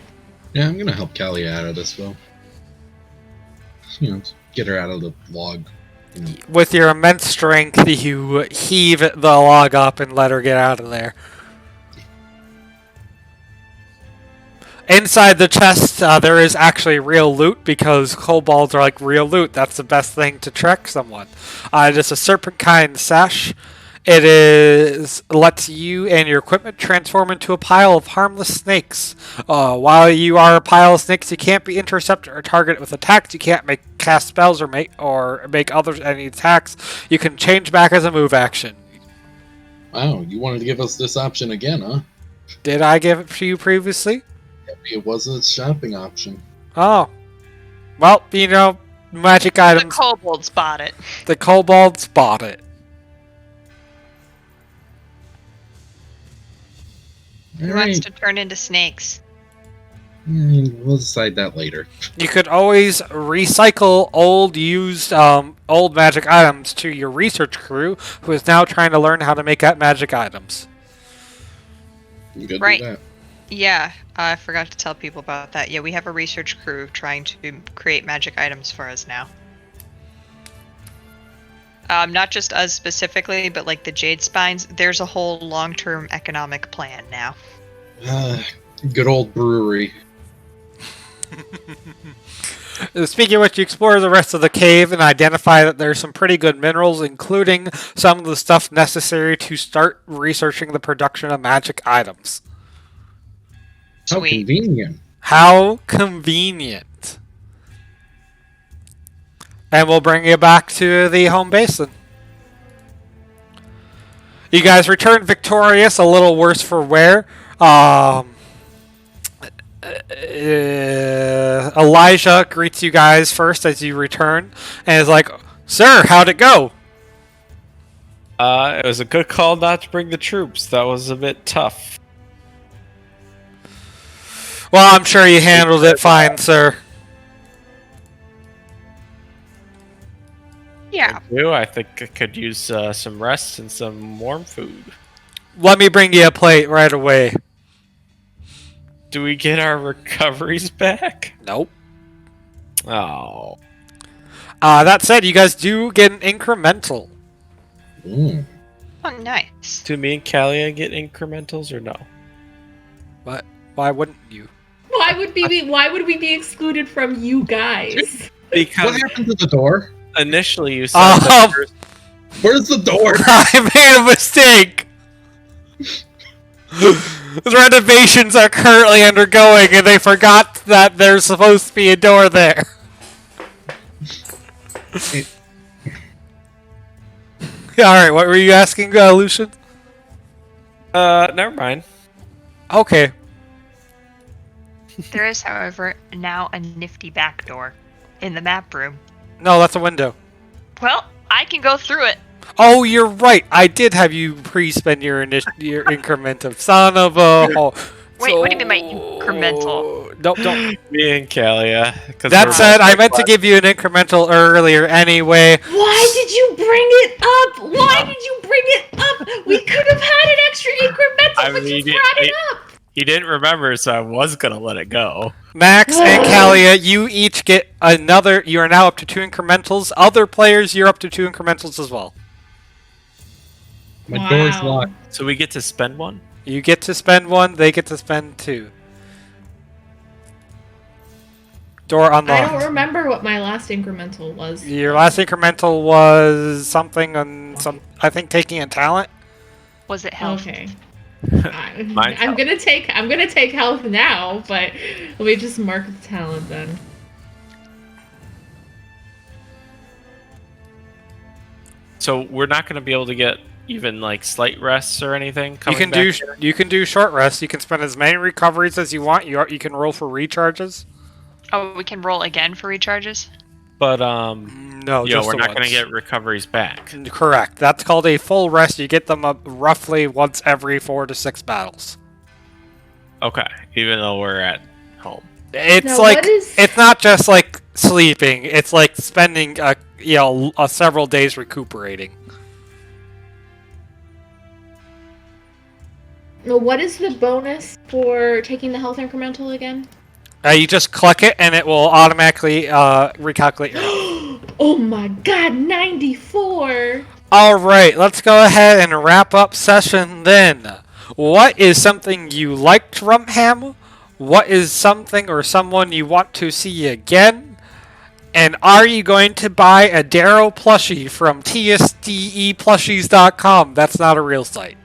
Yeah, I'm gonna help Callie out of this, though. You know, get her out of the log. You know. With your immense strength, you heave the log up and let her get out of there. Inside the chest, there is actually real loot because kobolds are like real loot. That's the best thing to trick someone. It is a serpent-kind sash. It lets you and your equipment transform into a pile of harmless snakes. While you are a pile of snakes, you can't be intercepted or targeted with attacks. You can't cast spells or make others any attacks. You can change back as a move action. Wow, you wanted to give us this option again, huh? Did I give it to you previously? It was a shopping option. Oh. Well, you know, magic The items. kobolds bought it. The kobolds bought it. Who wants to turn into snakes? We'll decide that later. You could always recycle old magic items to your research crew, who is now trying to learn how to make magic items. You could Right. do that. Yeah, I forgot to tell people about that. Yeah, we have a research crew trying to create magic items for us now. Not just us specifically, but like the Jadespines. There's a whole long-term economic plan now. Good old brewery. Speaking of which, you explore the rest of the cave and identify that there's some pretty good minerals, including some of the stuff necessary to start researching the production of magic items. How Sweet. convenient. How convenient. And we'll bring you back to the home basin. You guys return victorious, a little worse for wear. Elijah greets you guys first as you return and is like, "Sir, how'd it go?" It was a good call not to bring the troops. That was a bit tough. Well, I'm sure you handled it fine, sir. Yeah. I think I could use some rest and some warm food. Let me bring you a plate right away. Do we get our recoveries back? Nope. Oh. That said, you guys do get an incremental. Mm. Oh, nice. Do me and Kalia get incrementals or no? But why wouldn't you? Why would we be excluded from you guys? Because What happened to the door? initially you said that there's- Where's the door? I made a mistake! The renovations are currently undergoing and they forgot that there's supposed to be a door there. Alright, what were you asking, Lucian? never mind. Okay. There is, however, now a nifty back door in the map room. No, that's a window. Well, I can go through it. Oh, you're right. I did have you pre-spend your increment of son of a... Wait, what do you mean by incremental? Don't. Me and Kalia. That said, I meant to give you an incremental earlier anyway. Why did you bring it up? Why did you bring it up? We could have had an extra incremental, but you brought it up. He didn't remember, so I was gonna let it go. Max and Kalia, you each get another. You are now up to 2 incrementals. Other players, you're up to 2 incrementals as well. My door's locked. So we get to spend one? You get to spend 1, they get to spend 2. Door I unlocked. don't remember what my last incremental was. Your last incremental was something on some. I think taking a talent. Was it health? Okay. Mine's I'm gonna take health now, but let me just mark the talent then. So we're not gonna be able to get even like slight rests or anything. You coming can back do here? you can do short rests. You can spend as many recoveries as you want. You can roll for recharges. Oh, we can roll again for recharges? But No, you know, just we're the not going to once. get recoveries back. Correct. That's called a full rest. You get them up roughly once every 4 to 6 battles. Okay, even though we're at home. It's Now, like what is- it's not just like sleeping. It's like spending several days recuperating. Well, what is the bonus for taking the health incremental again? You just click it and it will automatically recalculate your health. Oh my god, 94! All right, let's go ahead and wrap up session then. What is something you liked, Rumham? What is something or someone you want to see again? And are you going to buy a Darrow plushie from tsdeplushies.com? That's not a real site.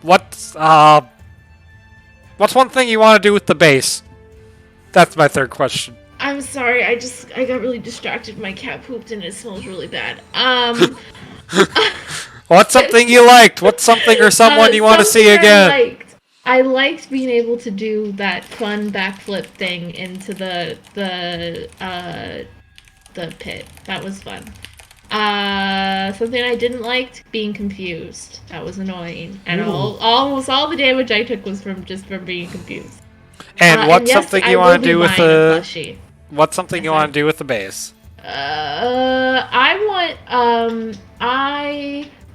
What's one thing you want to do with the base? That's my third question. I'm sorry, I got really distracted. My cat pooped and it smells really bad. What's something you liked? What's something or someone you want to see something again? I liked being able to do that fun backflip thing into the pit. That was fun. Something I didn't like, being confused. That was annoying. And almost all the damage I took was from being confused. And what's yes, something I you will want to be do with buying a the plushie. What's something you Yes, want to do with the base? I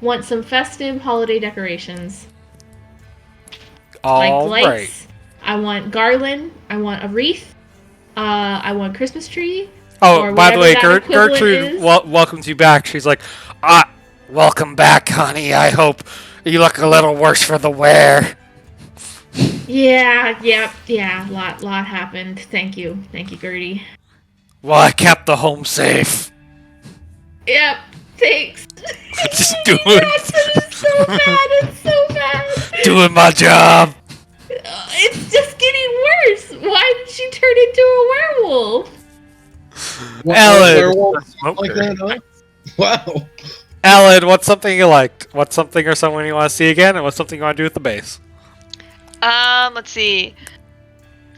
want some festive holiday decorations. All like right. lights. I want garland. I want a wreath. I want Christmas tree. Oh, or by the way, whatever that equivalent Gertrude is. welcomes you back. She's like, welcome back, honey. I hope you look a little worse for the wear. Yeah. Lot happened. Thank you, Gertie. Well, I kept the home safe. Yep. Thanks. Just doing, It's so bad. It's so bad. doing my job. It's just getting worse. Why did she turn into a werewolf? Ellen. Werewolves like that, huh? Wow. Alan, what's something you liked? What's something or someone you want to see again? And what's something you want to do with the base? Let's see.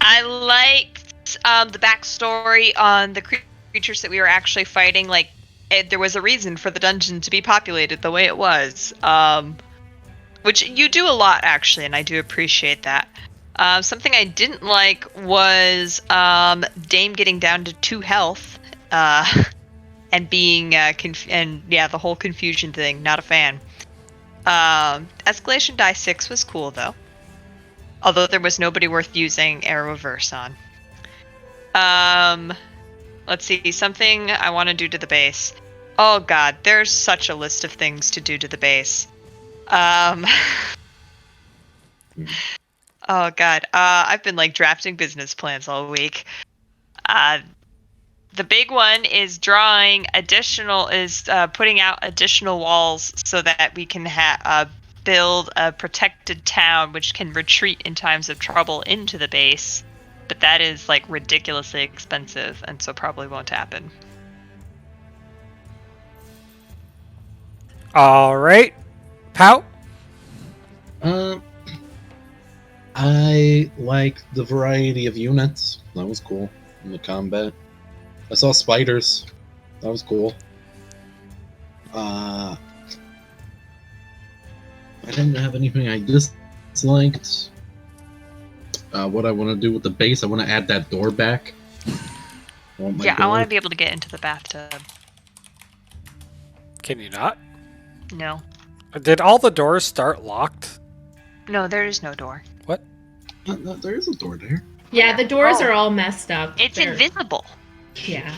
I liked the backstory on the creatures that we were actually fighting. Like, there was a reason for the dungeon to be populated the way it was. Which you do a lot, actually, and I do appreciate that. Something I didn't like was Dame getting down to 2 health, and being the whole confusion thing. Not a fan. Escalation die 6 was cool though, although there was nobody worth using Arrowverse on. Let's see, something I want to do to the base. Oh god, there's such a list of things to do to the base. Oh god, I've been like drafting business plans all week. The big one is putting out additional walls so that we can build a protected town which can retreat in times of trouble into the base. But that is like ridiculously expensive, and so probably won't happen. All right. Pow? I like the variety of units. That was cool in the combat. I saw spiders. That was cool. I didn't have anything I disliked. What I want to do with the base, I want to add that door back. I want to be able to get into the bathtub. Can you not? No. Did all the doors start locked? No, there is no door. What? No, there is a door there. Yeah, the doors are all messed up. It's invisible. Yeah.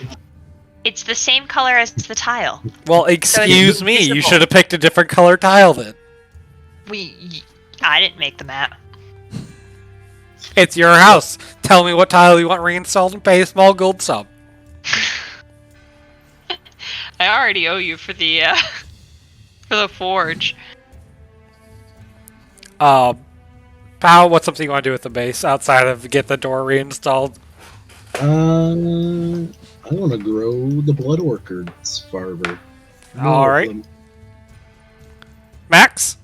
It's the same color as the tile. Well, excuse me. You invisible. should have picked a different color tile then. I didn't make the map. It's your house. Tell me what tile you want reinstalled and pay a small gold sum. I already owe you for the forge. Pow, what's something you want to do with the base outside of get the door reinstalled? I want to grow the blood orchids farther. All right. Max?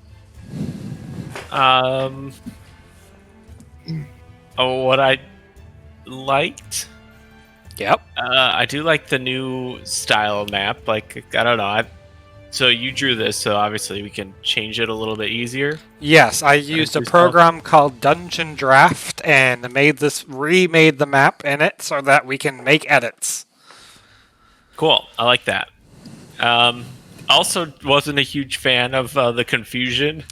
What I liked? Yep. I do like the new style map. Like, I don't know. So you drew this, so obviously we can change it a little bit easier. Yes, I used a do stuff. program called Dungeon Draft and remade the map in it so that we can make edits. Cool. I like that. Also, wasn't a huge fan of the confusion.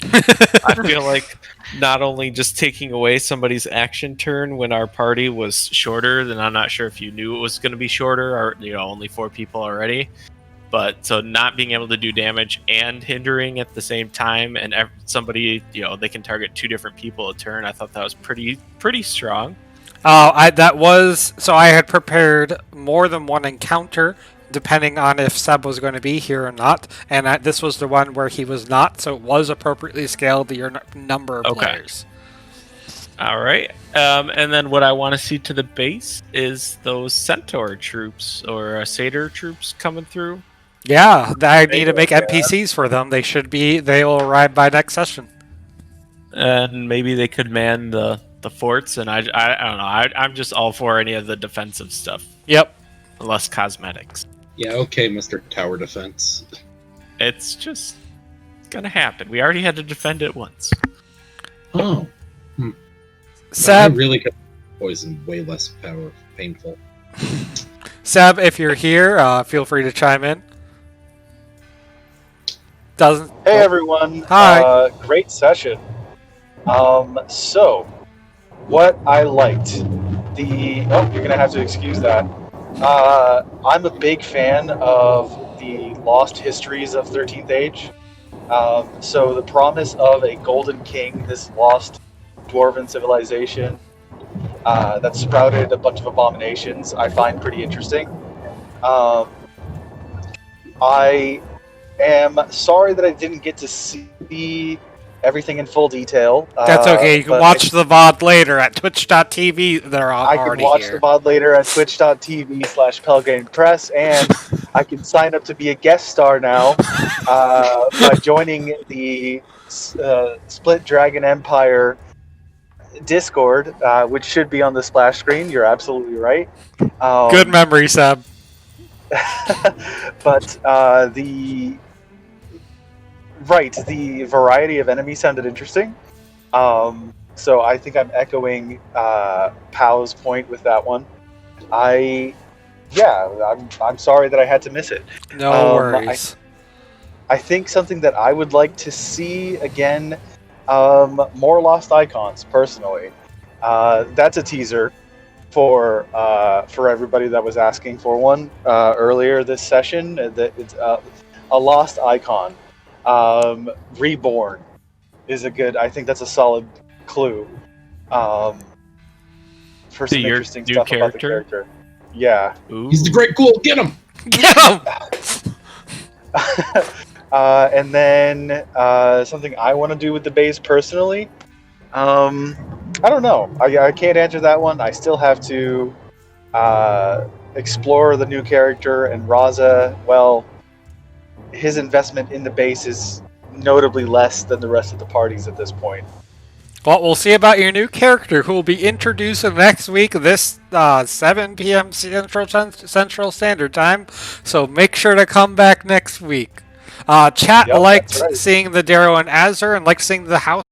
I feel like not only just taking away somebody's action turn when our party was shorter, then I'm not sure if you knew it was going to be shorter, or only 4 people already. But so not being able to do damage and hindering at the same time, and somebody they can target 2 different people a turn. I thought that was pretty strong. I had prepared more than one encounter, depending on if Seb was going to be here or not, and this was the one where he was not, so it was appropriately scaled to your number of players. All right, and then what I want to see to the base is those centaur troops or satyr troops coming through. Yeah, I need to make NPCs for them. They will arrive by next session. And maybe they could man the forts, and I don't know. I'm just all for any of the defensive stuff. Yep. Less cosmetics. Yeah, okay, Mr. Tower Defense. It's just gonna happen. We already had to defend it once. Oh. Seb, I really could poison way less painful. Seb, if you're here, feel free to chime in. Hey everyone. Hi. Great session. So, what I liked, you're gonna have to excuse that. I'm a big fan of the lost histories of 13th Age. So the promise of a golden king, this lost dwarven civilization that sprouted a bunch of abominations, I find pretty interesting. I am sorry that I didn't get to see everything in full detail. That's okay. You can watch the VOD later at twitch.tv. They're already here. I can watch the VOD later at twitch.tv/Pelgrane Press, and I can sign up to be a guest star now by joining the Split Dragon Empire Discord, which should be on the splash screen. You're absolutely right. Good memory, Seb. But the variety of enemies sounded interesting. So I think I'm echoing Pow's point with that one. I'm sorry that I had to miss it. No worries. I think something that I would like to see again, more Lost Icons, personally. That's a teaser for everybody that was asking for one earlier this session. That it's a Lost Icon. Reborn is I think that's a solid clue for some interesting new stuff about the character. Yeah. Ooh. He's the Great Ghoul. Get him! Get him! And then something I want to do with the base personally. I don't know. I can't answer that one. I still have to explore the new character, and Raza, well, his investment in the base is notably less than the rest of the parties at this point. Well, we'll see about your new character, who will be introduced next week, this 7 p.m. Central Standard Time. So make sure to come back next week. Chat liked seeing the Darrow and Azure and liked seeing the house.